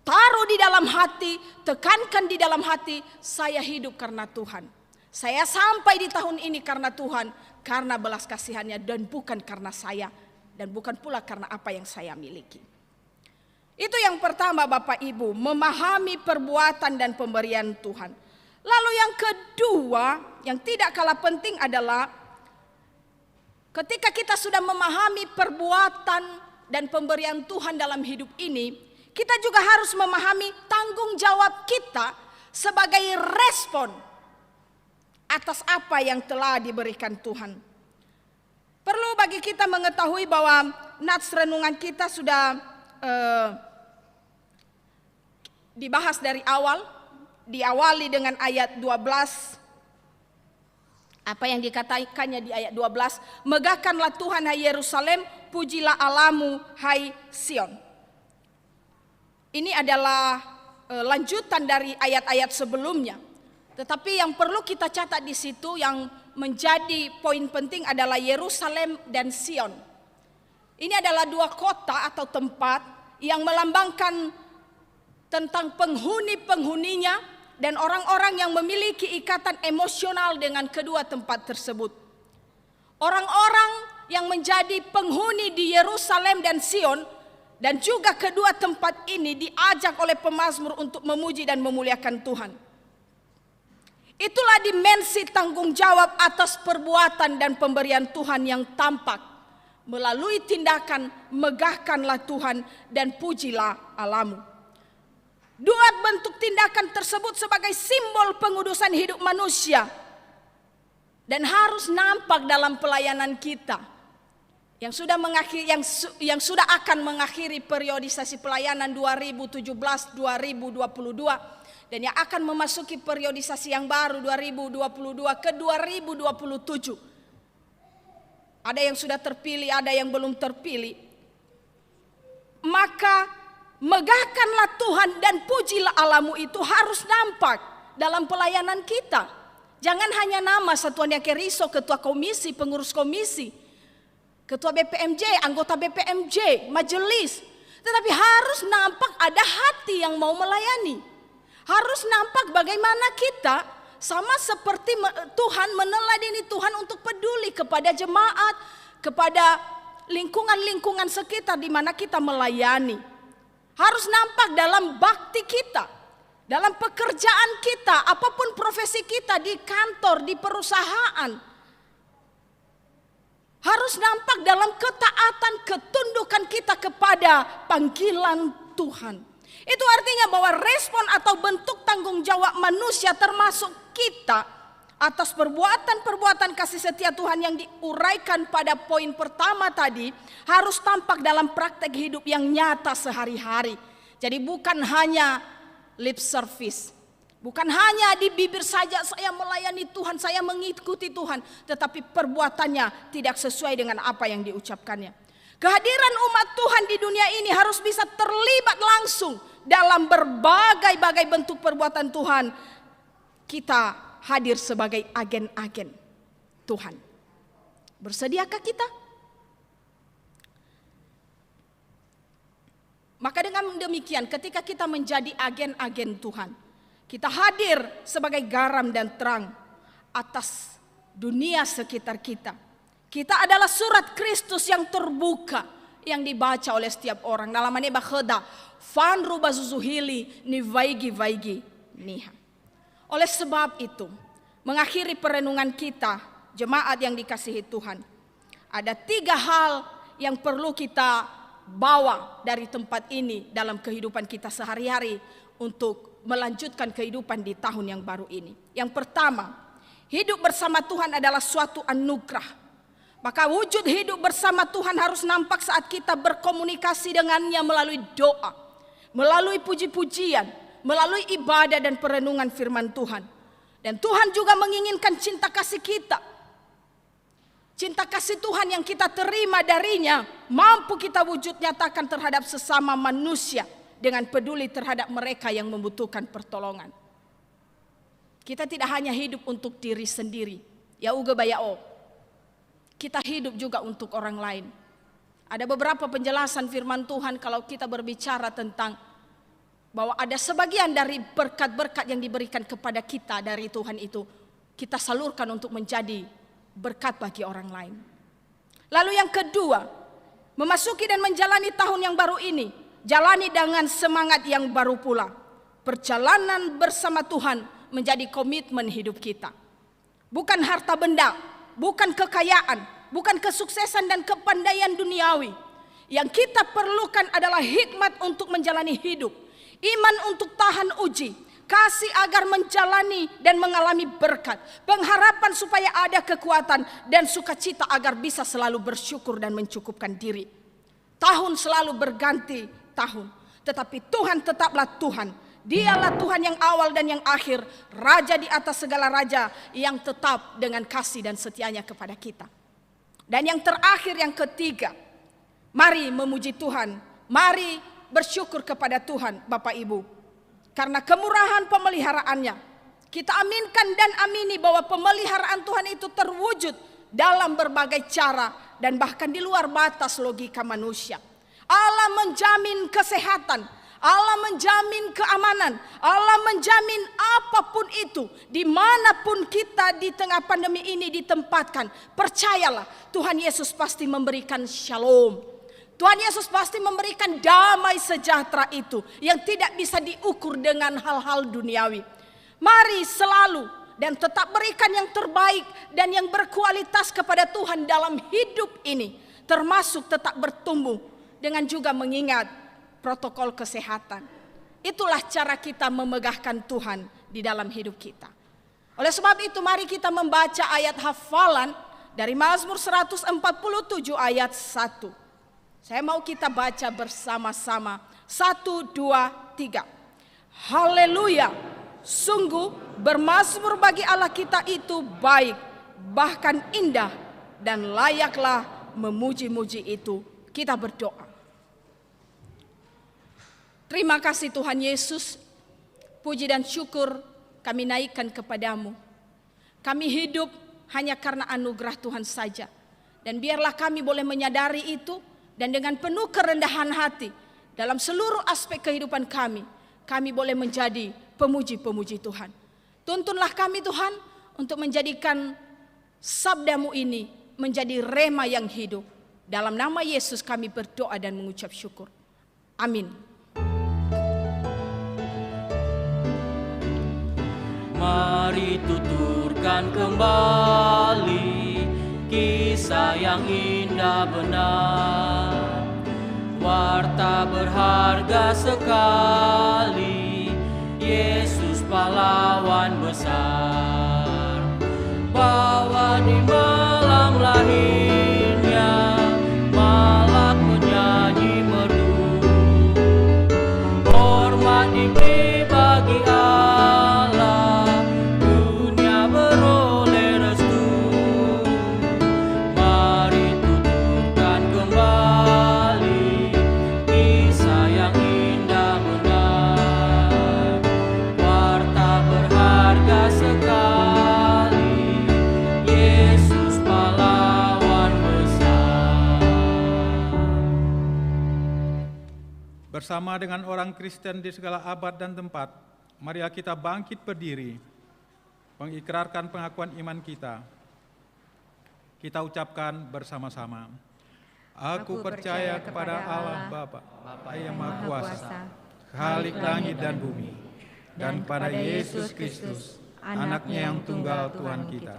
Taruh di dalam hati, tekankan di dalam hati, saya hidup karena Tuhan. Saya sampai di tahun ini karena Tuhan, karena belas kasihannya, dan bukan karena saya. Dan bukan pula karena apa yang saya miliki. Itu yang pertama Bapak Ibu, memahami perbuatan dan pemberian Tuhan. Lalu yang kedua, yang tidak kalah penting adalah ketika kita sudah memahami perbuatan dan pemberian Tuhan dalam hidup ini, kita juga harus memahami tanggung jawab kita sebagai respon atas apa yang telah diberikan Tuhan. Perlu bagi kita mengetahui bahwa nats renungan kita sudah dibahas dari awal. Diawali dengan ayat 12. Apa yang dikatakannya di ayat 12? Megahkanlah Tuhan hai Yerusalem, pujilah Allahmu hai Sion. Ini adalah lanjutan dari ayat-ayat sebelumnya. Tetapi yang perlu kita catat di situ, yang menjadi poin penting adalah Yerusalem dan Sion. Ini adalah dua kota atau tempat yang melambangkan tentang penghuni-penghuninya dan orang-orang yang memiliki ikatan emosional dengan kedua tempat tersebut. Orang-orang yang menjadi penghuni di Yerusalem dan Sion dan juga kedua tempat ini diajak oleh pemazmur untuk memuji dan memuliakan Tuhan. Itulah dimensi tanggung jawab atas perbuatan dan pemberian Tuhan yang tampak melalui tindakan megahkanlah Tuhan dan pujilah Allahmu. Dua bentuk tindakan tersebut sebagai simbol pengudusan hidup manusia dan harus nampak dalam pelayanan kita yang sudah sudah akan mengakhiri periodisasi pelayanan 2017-2022. Dan yang akan memasuki periodisasi yang baru 2022 ke 2027. Ada yang sudah terpilih, ada yang belum terpilih. Maka megahkanlah Tuhan dan pujilah Allahmu itu harus nampak dalam pelayanan kita. Jangan hanya nama Satuan Yakeriso, ketua komisi, pengurus komisi, ketua BPMJ, anggota BPMJ, majelis. Tetapi harus nampak ada hati yang mau melayani. Harus nampak bagaimana kita sama seperti Tuhan meneladani Tuhan untuk peduli kepada jemaat, kepada lingkungan-lingkungan sekitar di mana kita melayani. Harus nampak dalam bakti kita, dalam pekerjaan kita, apapun profesi kita di kantor, di perusahaan. Harus nampak dalam ketaatan, ketundukan kita kepada panggilan Tuhan. Itu artinya bahwa respon atau bentuk tanggung jawab manusia termasuk kita atas perbuatan-perbuatan kasih setia Tuhan yang diuraikan pada poin pertama tadi harus tampak dalam praktek hidup yang nyata sehari-hari. Jadi bukan hanya lip service. Bukan hanya di bibir saja saya melayani Tuhan, saya mengikuti Tuhan, tetapi perbuatannya tidak sesuai dengan apa yang diucapkannya. Kehadiran umat Tuhan di dunia ini harus bisa terlibat langsung dalam berbagai-bagai bentuk perbuatan Tuhan. Kita hadir sebagai agen-agen Tuhan. Bersediakah kita? Maka dengan demikian ketika kita menjadi agen-agen Tuhan, kita hadir sebagai garam dan terang atas dunia sekitar kita. Kita adalah surat Kristus yang terbuka yang dibaca oleh setiap orang. Nalamane bakheda fan rubazuzuhili ni vaigi niha. Oleh sebab itu, mengakhiri perenungan kita, jemaat yang dikasihi Tuhan, ada 3 hal yang perlu kita bawa dari tempat ini dalam kehidupan kita sehari-hari untuk melanjutkan kehidupan di tahun yang baru ini. Yang pertama, hidup bersama Tuhan adalah suatu anugerah. Maka wujud hidup bersama Tuhan harus nampak saat kita berkomunikasi dengannya melalui doa, melalui puji-pujian, melalui ibadah dan perenungan firman Tuhan. Dan Tuhan juga menginginkan cinta kasih kita. Cinta kasih Tuhan yang kita terima darinya mampu kita wujud nyatakan terhadap sesama manusia dengan peduli terhadap mereka yang membutuhkan pertolongan. Kita tidak hanya hidup untuk diri sendiri, ya uga bayao. Kita hidup juga untuk orang lain. Ada beberapa penjelasan firman Tuhan kalau kita berbicara tentang bahwa ada sebagian dari berkat-berkat yang diberikan kepada kita dari Tuhan itu kita salurkan untuk menjadi berkat bagi orang lain. Lalu yang kedua, memasuki dan menjalani tahun yang baru ini, jalani dengan semangat yang baru pula. Perjalanan bersama Tuhan menjadi komitmen hidup kita. Bukan harta benda, bukan kekayaan, bukan kesuksesan dan kepandaian duniawi. Yang kita perlukan adalah hikmat untuk menjalani hidup, iman untuk tahan uji, kasih agar menjalani dan mengalami berkat, pengharapan supaya ada kekuatan, dan sukacita agar bisa selalu bersyukur dan mencukupkan diri. Tahun selalu berganti tahun, tetapi Tuhan tetaplah Tuhan. Dialah Tuhan yang awal dan yang akhir, Raja di atas segala raja yang tetap dengan kasih dan setianya kepada kita. Dan yang terakhir, yang ketiga, mari memuji Tuhan, mari bersyukur kepada Tuhan Bapak Ibu. Karena kemurahan pemeliharaannya, kita aminkan dan amini bahwa pemeliharaan Tuhan itu terwujud dalam berbagai cara dan bahkan di luar batas logika manusia. Allah menjamin kesehatan, Allah menjamin keamanan, Allah menjamin apapun itu, dimanapun kita di tengah pandemi ini ditempatkan. Percayalah, Tuhan Yesus pasti memberikan shalom. Tuhan Yesus pasti memberikan damai sejahtera itu yang tidak bisa diukur dengan hal-hal duniawi. Mari selalu dan tetap berikan yang terbaik dan yang berkualitas kepada Tuhan dalam hidup ini, termasuk tetap bertumbuh dengan juga mengingat protokol kesehatan. Itulah cara kita memegahkan Tuhan di dalam hidup kita. Oleh sebab itu mari kita membaca ayat hafalan dari Mazmur 147 ayat 1. Saya mau kita baca bersama-sama. 1, 2, 3. Haleluya. Sungguh bermazmur bagi Allah kita itu baik, bahkan indah, dan layaklah memuji-muji itu. Kita berdoa. Terima kasih Tuhan Yesus. Puji dan syukur kami naikkan kepadamu. Kami hidup hanya karena anugerah Tuhan saja. Dan biarlah kami boleh menyadari itu. Dan dengan penuh kerendahan hati dalam seluruh aspek kehidupan kami boleh menjadi pemuji-pemuji Tuhan. Tuntunlah kami Tuhan untuk menjadikan sabdamu ini menjadi rema yang hidup. Dalam nama Yesus kami berdoa dan mengucap syukur. Amin. Mari tuturkan kembali kisah yang indah benar, warta berharga sekali, Yesus pahlawan besar. Bahwa di malam lahirnya malak menyanyi merdu, hormat diberi Bersama dengan orang Kristen di segala abad dan tempat, marilah kita bangkit berdiri, mengikrarkan pengakuan iman kita. Kita ucapkan bersama-sama. Aku percaya kepada Allah Bapa, yang Maha Kuasa, Khalik langit dan bumi, dan kepada Yesus Kristus, Anaknya yang tunggal Tuhan kita,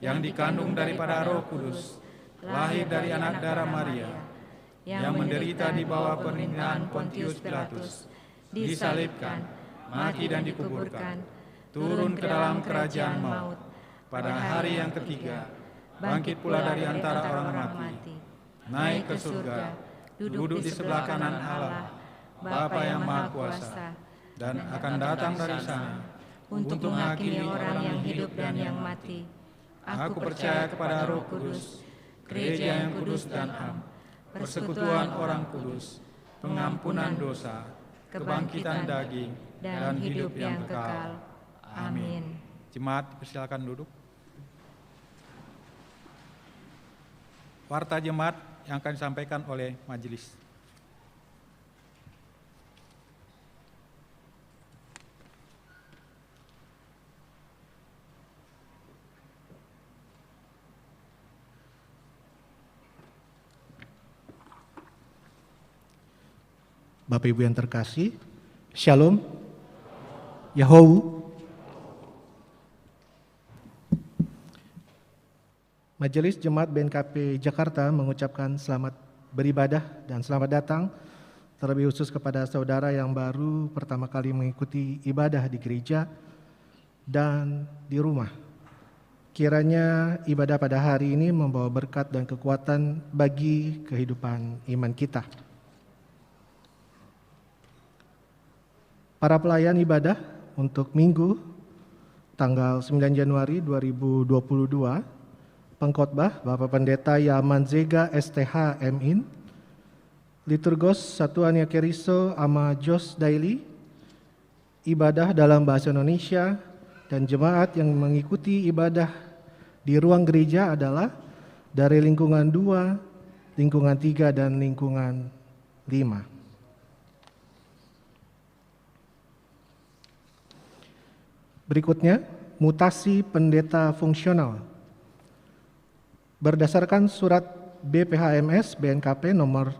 yang dikandung daripada Roh Kudus, lahir dari anak darah Maria, yang menderita di bawah pemerintahan Pontius Pilatus, disalibkan, mati dan dikuburkan, turun ke dalam kerajaan maut, pada hari yang ketiga, bangkit pula dari antara orang mati, naik ke surga, duduk di sebelah kanan Allah, Bapa yang Maha Kuasa, dan akan datang dari sana untuk menghakimi orang yang hidup dan yang mati. Aku percaya kepada Roh Kudus, gereja yang kudus dan am, persekutuan orang kudus, pengampunan dosa, kebangkitan daging, dan hidup yang kekal. Amin. Jemaat, persilakan duduk. Warta jemaat yang akan disampaikan oleh majelis. Bapak Ibu yang terkasih, Shalom, Yahoo. Majelis Jemaat BNKP Jakarta mengucapkan selamat beribadah dan selamat datang terlebih khusus kepada saudara yang baru pertama kali mengikuti ibadah di gereja dan di rumah. Kiranya ibadah pada hari ini membawa berkat dan kekuatan bagi kehidupan iman kita. Para pelayan ibadah untuk Minggu tanggal 9 Januari 2022, pengkhotbah Bapak Pendeta Yaman Zega STH MIN, Liturgos Satuan Yakeriso Ama Jos Daily, ibadah dalam bahasa Indonesia, dan jemaat yang mengikuti ibadah di ruang gereja adalah dari lingkungan 2, lingkungan 3, dan lingkungan 5. Berikutnya, mutasi pendeta fungsional. Berdasarkan surat BPHMS BNKP nomor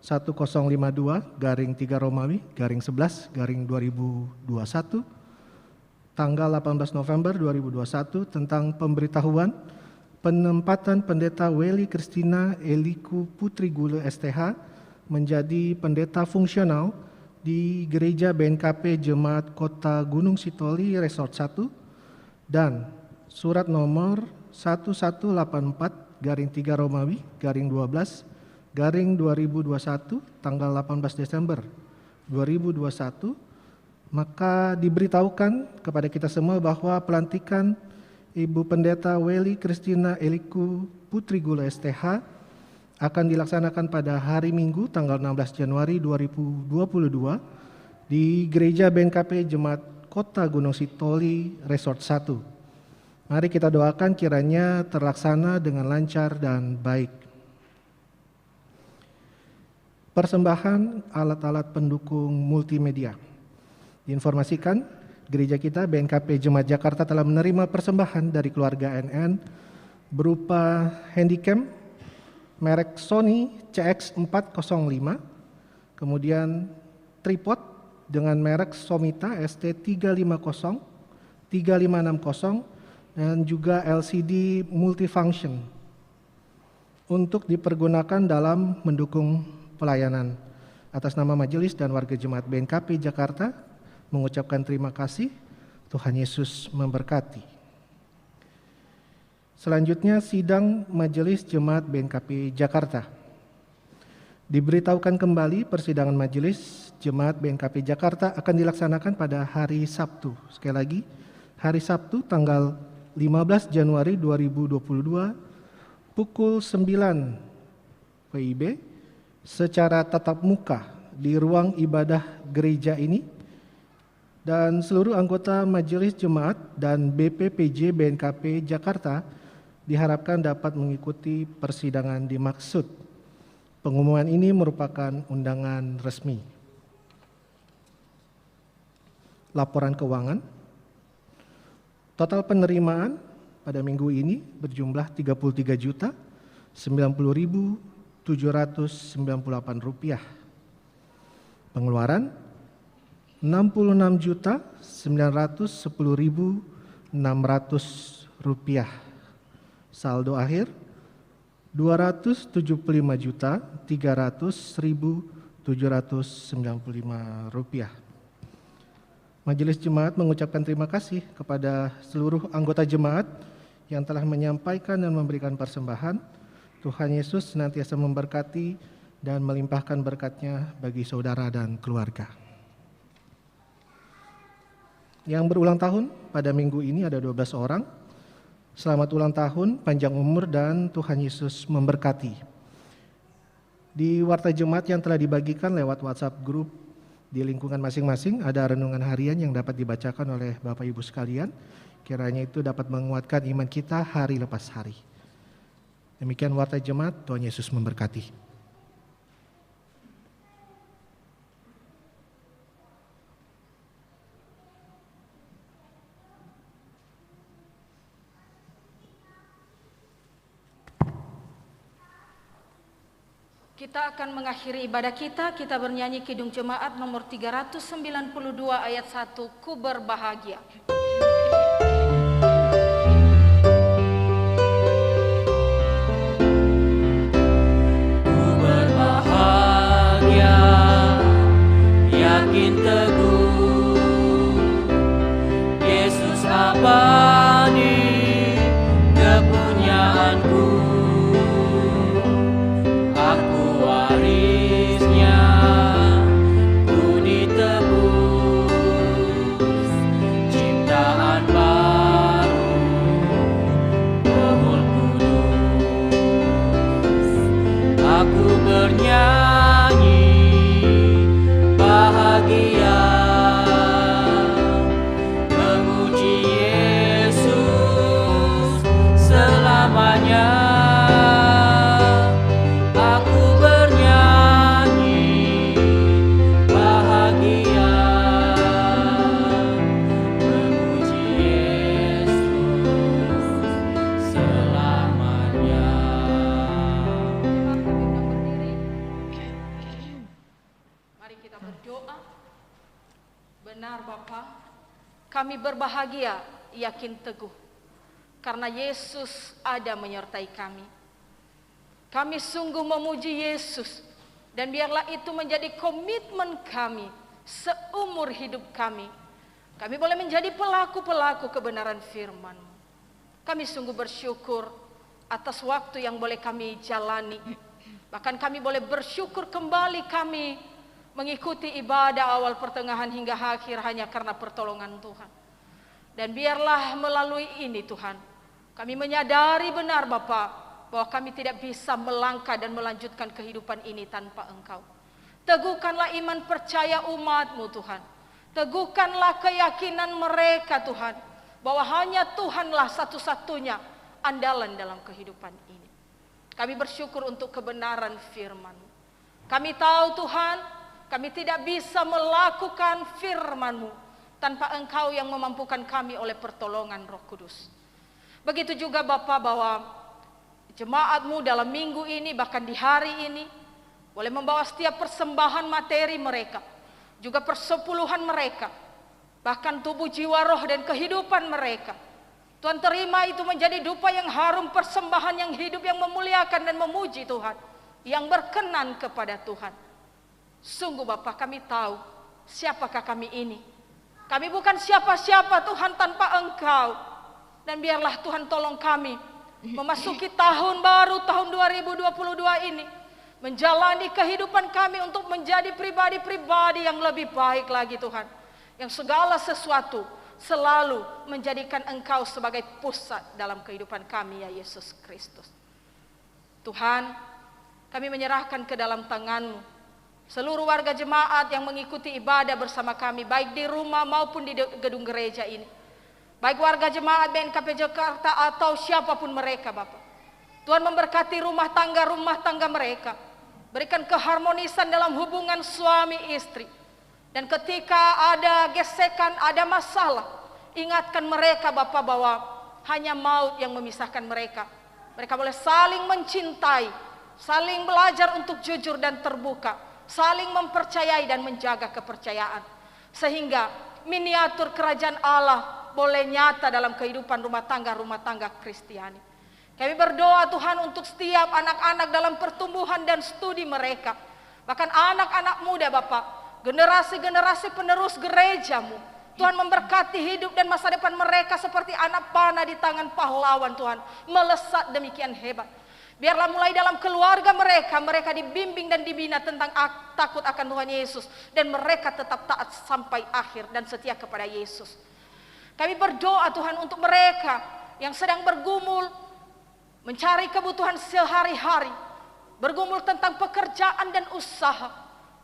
1052-3 tanggal 18 November 2021 tentang pemberitahuan penempatan pendeta Weli Kristina Eliku Putri Gule STH menjadi pendeta fungsional di Gereja BNKP Jemaat Kota Gunung Sitoli Resort 1 dan surat nomor 1184-3-12-2021 tanggal 18 Desember 2021, maka diberitahukan kepada kita semua bahwa pelantikan Ibu Pendeta Weli Kristina Eliku Putri Gule STH akan dilaksanakan pada hari Minggu tanggal 16 Januari 2022 di Gereja BNKP Jemaat Kota Gunung Sitoli Resort 1. Mari kita doakan kiranya terlaksana dengan lancar dan baik. Persembahan alat-alat pendukung multimedia. Diinformasikan, gereja kita BNKP Jemaat Jakarta telah menerima persembahan dari keluarga NN berupa handycam merek Sony CX405, kemudian tripod dengan merek Somita ST350, 3560, dan juga LCD multifunction untuk dipergunakan dalam mendukung pelayanan. Atas nama majelis dan warga jemaat BNKP Jakarta mengucapkan terima kasih. Tuhan Yesus memberkati. Selanjutnya sidang Majelis Jemaat BNKP Jakarta. Diberitahukan kembali persidangan Majelis Jemaat BNKP Jakarta akan dilaksanakan pada hari Sabtu. Sekali lagi, hari Sabtu tanggal 15 Januari 2022 pukul 9 WIB secara tatap muka di ruang ibadah gereja ini, dan seluruh anggota Majelis Jemaat dan BPPJ BNKP Jakarta diharapkan dapat mengikuti persidangan dimaksud. Pengumuman ini merupakan undangan resmi. laporan keuangan. Total penerimaan pada minggu ini berjumlah Rp30.090.798. Pengeluaran Rp69.910.600. Saldo akhir Rp275.300.795. Majelis Jemaat mengucapkan terima kasih kepada seluruh anggota jemaat yang telah menyampaikan dan memberikan persembahan. Tuhan Yesus senantiasa memberkati dan melimpahkan berkat-Nya bagi saudara dan keluarga. Yang berulang tahun pada minggu ini ada 12 orang. Selamat ulang tahun, panjang umur, dan Tuhan Yesus memberkati. Di warta jemaat yang telah dibagikan lewat WhatsApp grup di lingkungan masing-masing ada renungan harian yang dapat dibacakan oleh Bapak Ibu sekalian. Kiranya itu dapat menguatkan iman kita hari lepas hari. Demikian warta jemaat, Tuhan Yesus memberkati. Kita akan mengakhiri ibadah kita bernyanyi Kidung Jemaat nomor 392 ayat 1, Ku berbahagia. Ku berbahagia, yakin teguh, Yesus abadi kepunyaanku. Warisnya ku ditebus, ciptaan baru, Roh Kudus. Aku bernyanyi bahagia, memuji Yesus selamanya. Kami berbahagia, yakin teguh, karena Yesus ada menyertai kami. Kami sungguh memuji Yesus, dan biarlah itu menjadi komitmen kami seumur hidup kami. Kami boleh menjadi pelaku-pelaku kebenaran firman-Mu. Kami sungguh bersyukur atas waktu yang boleh kami jalani. Bahkan kami boleh bersyukur kembali kami mengikuti ibadah awal, pertengahan, hingga akhir hanya karena pertolongan Tuhan. Dan biarlah melalui ini Tuhan, kami menyadari benar Bapa, bahwa kami tidak bisa melangkah dan melanjutkan kehidupan ini tanpa Engkau. Teguhkanlah iman percaya umat-Mu Tuhan. Teguhkanlah keyakinan mereka Tuhan, bahwa hanya Tuhanlah satu-satunya andalan dalam kehidupan ini. Kami bersyukur untuk kebenaran firman-Mu. Kami tahu Tuhan, kami tidak bisa melakukan firman-Mu tanpa Engkau yang memampukan kami oleh pertolongan Roh Kudus. Begitu juga Bapa, bahwa jemaat-Mu dalam minggu ini, bahkan di hari ini, boleh membawa setiap persembahan materi mereka, juga persepuluhan mereka, bahkan tubuh, jiwa, roh, dan kehidupan mereka. Tuhan, terima itu menjadi dupa yang harum, persembahan yang hidup, yang memuliakan dan memuji Tuhan, yang berkenan kepada Tuhan. Sungguh Bapa, kami tahu siapakah kami ini. Kami bukan siapa-siapa Tuhan tanpa Engkau. Dan biarlah Tuhan tolong kami memasuki tahun baru, tahun 2022 ini, menjalani kehidupan kami untuk menjadi pribadi-pribadi yang lebih baik lagi Tuhan. Yang segala sesuatu selalu menjadikan Engkau sebagai pusat dalam kehidupan kami, ya Yesus Kristus. Tuhan, kami menyerahkan ke dalam tangan-Mu seluruh warga jemaat yang mengikuti ibadah bersama kami, baik di rumah maupun di gedung gereja ini. Baik warga jemaat BNKP Jakarta atau siapapun mereka Bapak. Tuhan memberkati rumah tangga mereka. Berikan keharmonisan dalam hubungan suami istri. Dan ketika ada gesekan, ada masalah, ingatkan mereka Bapa bahwa hanya maut yang memisahkan mereka. Mereka boleh saling mencintai, saling belajar untuk jujur dan terbuka, saling mempercayai dan menjaga kepercayaan. Sehingga miniatur kerajaan Allah boleh nyata dalam kehidupan rumah tangga Kristiani. Kami berdoa Tuhan untuk setiap anak-anak dalam pertumbuhan dan studi mereka. Bahkan anak-anak muda Bapak, generasi-generasi penerus gerejamu. Tuhan memberkati hidup dan masa depan mereka seperti anak panah di tangan pahlawan Tuhan. Melesat demikian hebat. Biarlah mulai dalam keluarga mereka dibimbing dan dibina tentang takut akan Tuhan Yesus. Dan mereka tetap taat sampai akhir dan setia kepada Yesus. Kami berdoa Tuhan untuk mereka yang sedang bergumul, mencari kebutuhan sehari-hari, bergumul tentang pekerjaan dan usaha.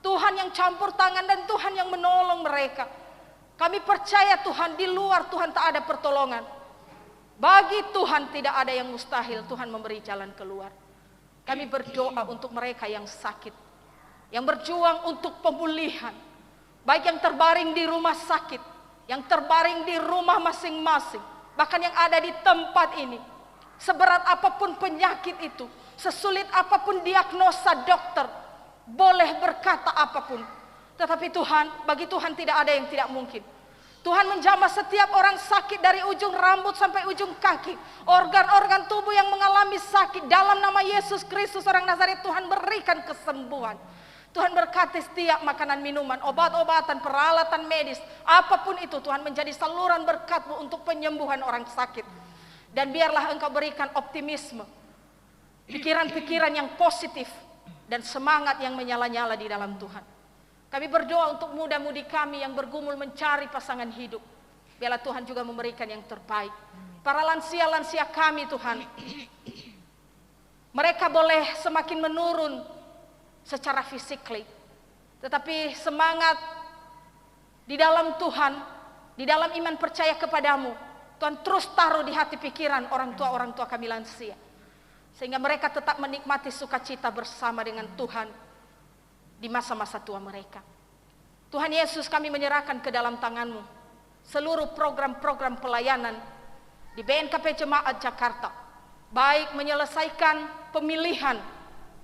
Tuhan yang campur tangan dan Tuhan yang menolong mereka. Kami percaya Tuhan, di luar Tuhan tak ada pertolongan. Bagi Tuhan tidak ada yang mustahil, Tuhan memberi jalan keluar. Kami berdoa untuk mereka yang sakit, yang berjuang untuk pemulihan, baik yang terbaring di rumah sakit, yang terbaring di rumah masing-masing, bahkan yang ada di tempat ini. Seberat apapun penyakit itu, sesulit apapun diagnosa dokter, boleh berkata apapun, tetapi Tuhan, bagi Tuhan tidak ada yang tidak mungkin. Tuhan menjamah setiap orang sakit dari ujung rambut sampai ujung kaki. Organ-organ tubuh yang mengalami sakit, dalam nama Yesus Kristus orang Nazaret, Tuhan berikan kesembuhan. Tuhan berkati setiap makanan, minuman, obat-obatan, peralatan medis, apapun itu Tuhan menjadi saluran berkat-Mu untuk penyembuhan orang sakit. Dan biarlah Engkau berikan optimisme, pikiran-pikiran yang positif, dan semangat yang menyala-nyala di dalam Tuhan. Kami berdoa untuk muda-mudi kami yang bergumul mencari pasangan hidup. Biarlah Tuhan juga memberikan yang terbaik. Para lansia-lansia kami Tuhan, mereka boleh semakin menurun secara fisikly, tetapi semangat di dalam Tuhan, di dalam iman percaya kepadamu, Tuhan terus taruh di hati pikiran orang tua kami lansia. Sehingga mereka tetap menikmati sukacita bersama dengan Tuhan di masa-masa tua mereka. Tuhan Yesus, kami menyerahkan ke dalam tangan-Mu seluruh program-program pelayanan di BNKP Jemaat Jakarta, baik menyelesaikan pemilihan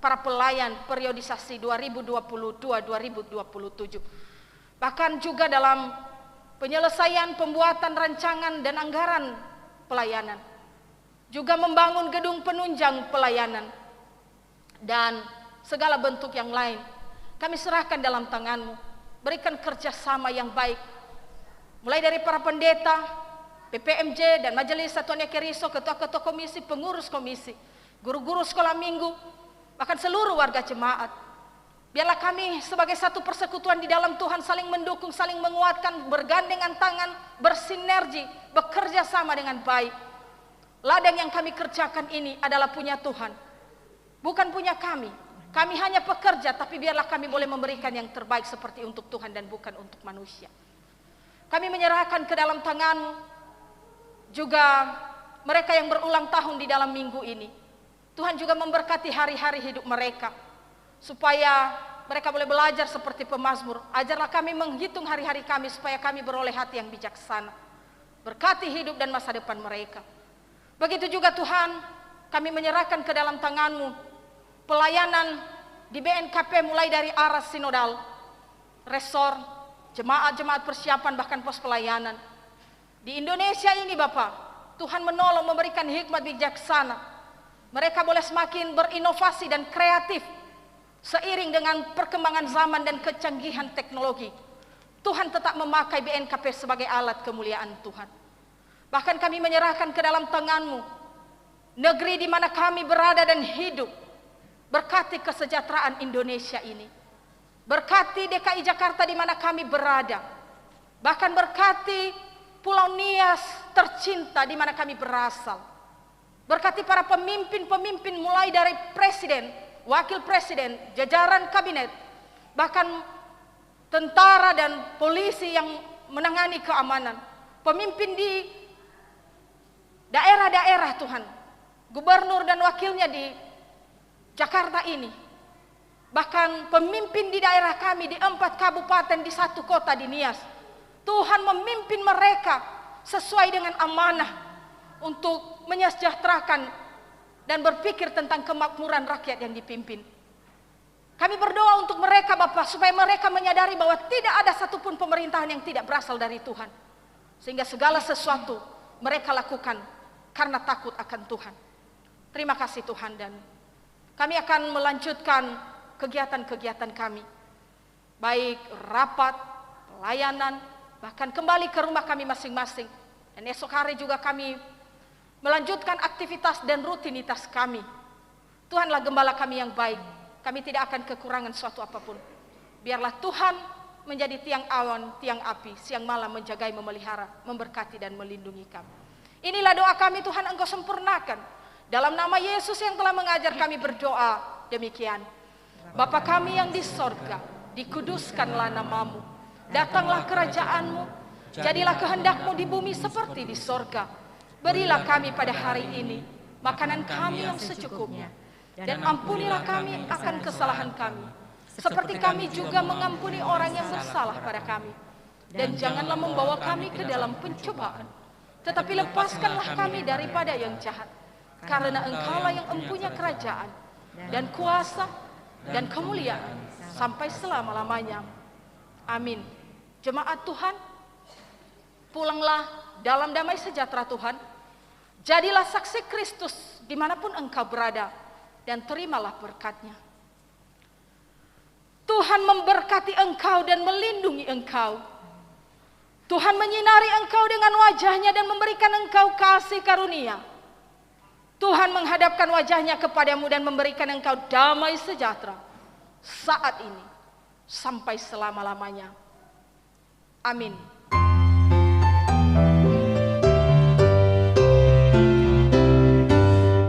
para pelayan periodisasi 2022-2027, bahkan juga dalam penyelesaian pembuatan rancangan dan anggaran pelayanan, juga membangun gedung penunjang pelayanan, dan segala bentuk yang lain. Kami serahkan dalam tangan-Mu. Berikan kerjasama yang baik, mulai dari para pendeta, PPMJ dan Majelis Satuan Keriso, ketua-ketua komisi, pengurus komisi, guru-guru sekolah minggu, bahkan seluruh warga jemaat. Biarlah kami sebagai satu persekutuan di dalam Tuhan saling mendukung, saling menguatkan, bergandengan tangan, bersinergi, bekerja sama dengan baik. Ladang yang kami kerjakan ini adalah punya Tuhan, bukan punya kami. Kami hanya pekerja, tapi biarlah kami boleh memberikan yang terbaik seperti untuk Tuhan dan bukan untuk manusia. Kami menyerahkan ke dalam tangan-Mu juga mereka yang berulang tahun di dalam minggu ini. Tuhan juga memberkati hari-hari hidup mereka, supaya mereka boleh belajar seperti pemazmur. Ajarlah kami menghitung hari-hari kami supaya kami beroleh hati yang bijaksana. Berkati hidup dan masa depan mereka. Begitu juga Tuhan, kami menyerahkan ke dalam tangan-Mu pelayanan di BNKP mulai dari arah sinodal, resor, jemaat-jemaat persiapan, bahkan pos pelayanan. Di Indonesia ini Bapak, Tuhan menolong, memberikan hikmat bijaksana. Mereka boleh semakin berinovasi dan kreatif seiring dengan perkembangan zaman dan kecanggihan teknologi. Tuhan tetap memakai BNKP sebagai alat kemuliaan Tuhan. Bahkan kami menyerahkan ke dalam tangan-Mu negeri di mana kami berada dan hidup. Berkati kesejahteraan Indonesia ini. Berkati DKI Jakarta di mana kami berada. Bahkan berkati Pulau Nias tercinta di mana kami berasal. Berkati para pemimpin-pemimpin mulai dari presiden, wakil presiden, jajaran kabinet, bahkan tentara dan polisi yang menangani keamanan. Pemimpin di daerah-daerah Tuhan. Gubernur dan wakilnya di Jakarta ini, bahkan pemimpin di daerah kami di 4 kabupaten di 1 kota di Nias. Tuhan memimpin mereka sesuai dengan amanah untuk menyejahterakan dan berpikir tentang kemakmuran rakyat yang dipimpin. Kami berdoa untuk mereka Bapak, supaya mereka menyadari bahwa tidak ada satupun pemerintahan yang tidak berasal dari Tuhan. Sehingga segala sesuatu mereka lakukan karena takut akan Tuhan. Terima kasih Tuhan, dan kami akan melanjutkan kegiatan-kegiatan kami. Baik rapat, pelayanan, bahkan kembali ke rumah kami masing-masing. Dan esok hari juga kami melanjutkan aktivitas dan rutinitas kami. Tuhanlah gembala kami yang baik. Kami tidak akan kekurangan suatu apapun. Biarlah Tuhan menjadi tiang awan, tiang api, siang malam menjagai, memelihara, memberkati dan melindungi kami. Inilah doa kami Tuhan, Engkau sempurnakan. Dalam nama Yesus yang telah mengajar kami berdoa demikian. Bapa kami yang di sorga, dikuduskanlah namamu. Datanglah kerajaanmu, jadilah kehendak-Mu di bumi seperti di sorga. Berilah kami pada hari ini makanan kami yang secukupnya. Dan ampunilah kami akan kesalahan kami, seperti kami juga mengampuni orang yang bersalah pada kami. Dan janganlah membawa kami ke dalam pencobaan, tetapi lepaskanlah kami daripada yang jahat. Karena Engkaulah yang empunya kerajaan, dan kuasa, dan kemuliaan, sampai selama-lamanya. Amin. Jemaat Tuhan, pulanglah dalam damai sejahtera Tuhan. Jadilah saksi Kristus dimanapun engkau berada, dan terimalah berkat-Nya. Tuhan memberkati engkau dan melindungi engkau. Tuhan menyinari engkau dengan wajah-Nya dan memberikan engkau kasih karunia. Tuhan menghadapkan wajah-Nya kepadamu dan memberikan engkau damai sejahtera saat ini sampai selama-lamanya. Amin.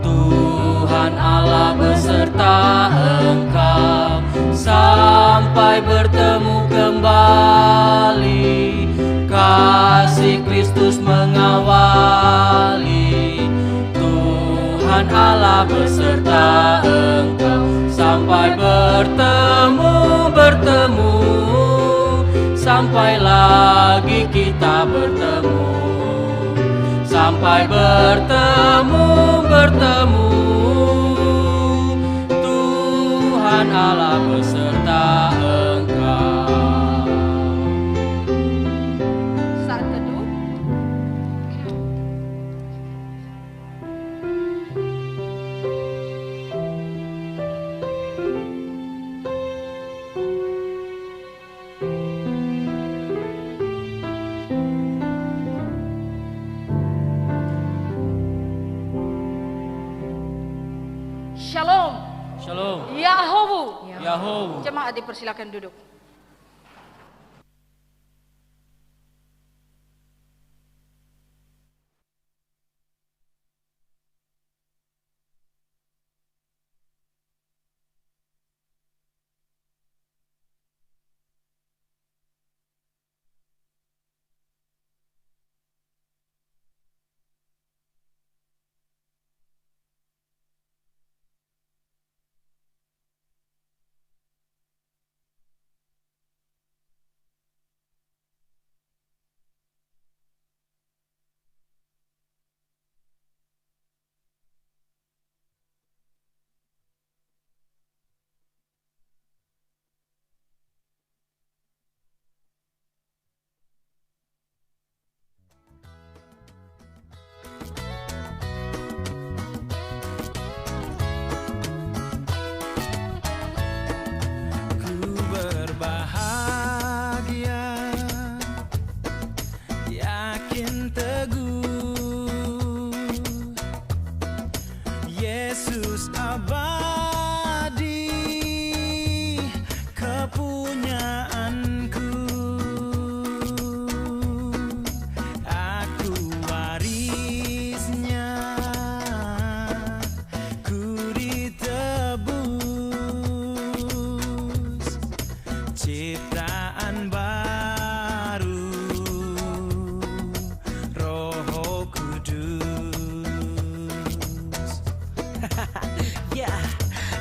Tuhan Allah beserta engkau sampai bertemu kembali. Kasih Kristus mengawali. Tuhan Allah beserta engkau sampai bertemu, sampai lagi kita bertemu. Sampai bertemu, Tuhan Allah beserta engkau. Saat teduh. Shalom. Shalom. Yahowu. Yahoo. Jemaat dipersilakan duduk.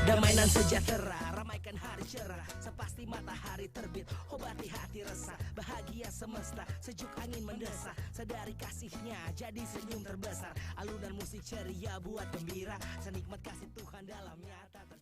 Damai dan sejahtera ramaikan hari terbit, obati hati resah, bahagia semesta, sejuk angin mendesah, sadari kasihnya jadi senyum terbesar, alunan musik ceria buat gembira, senikmat kasih Tuhan dalam nyata.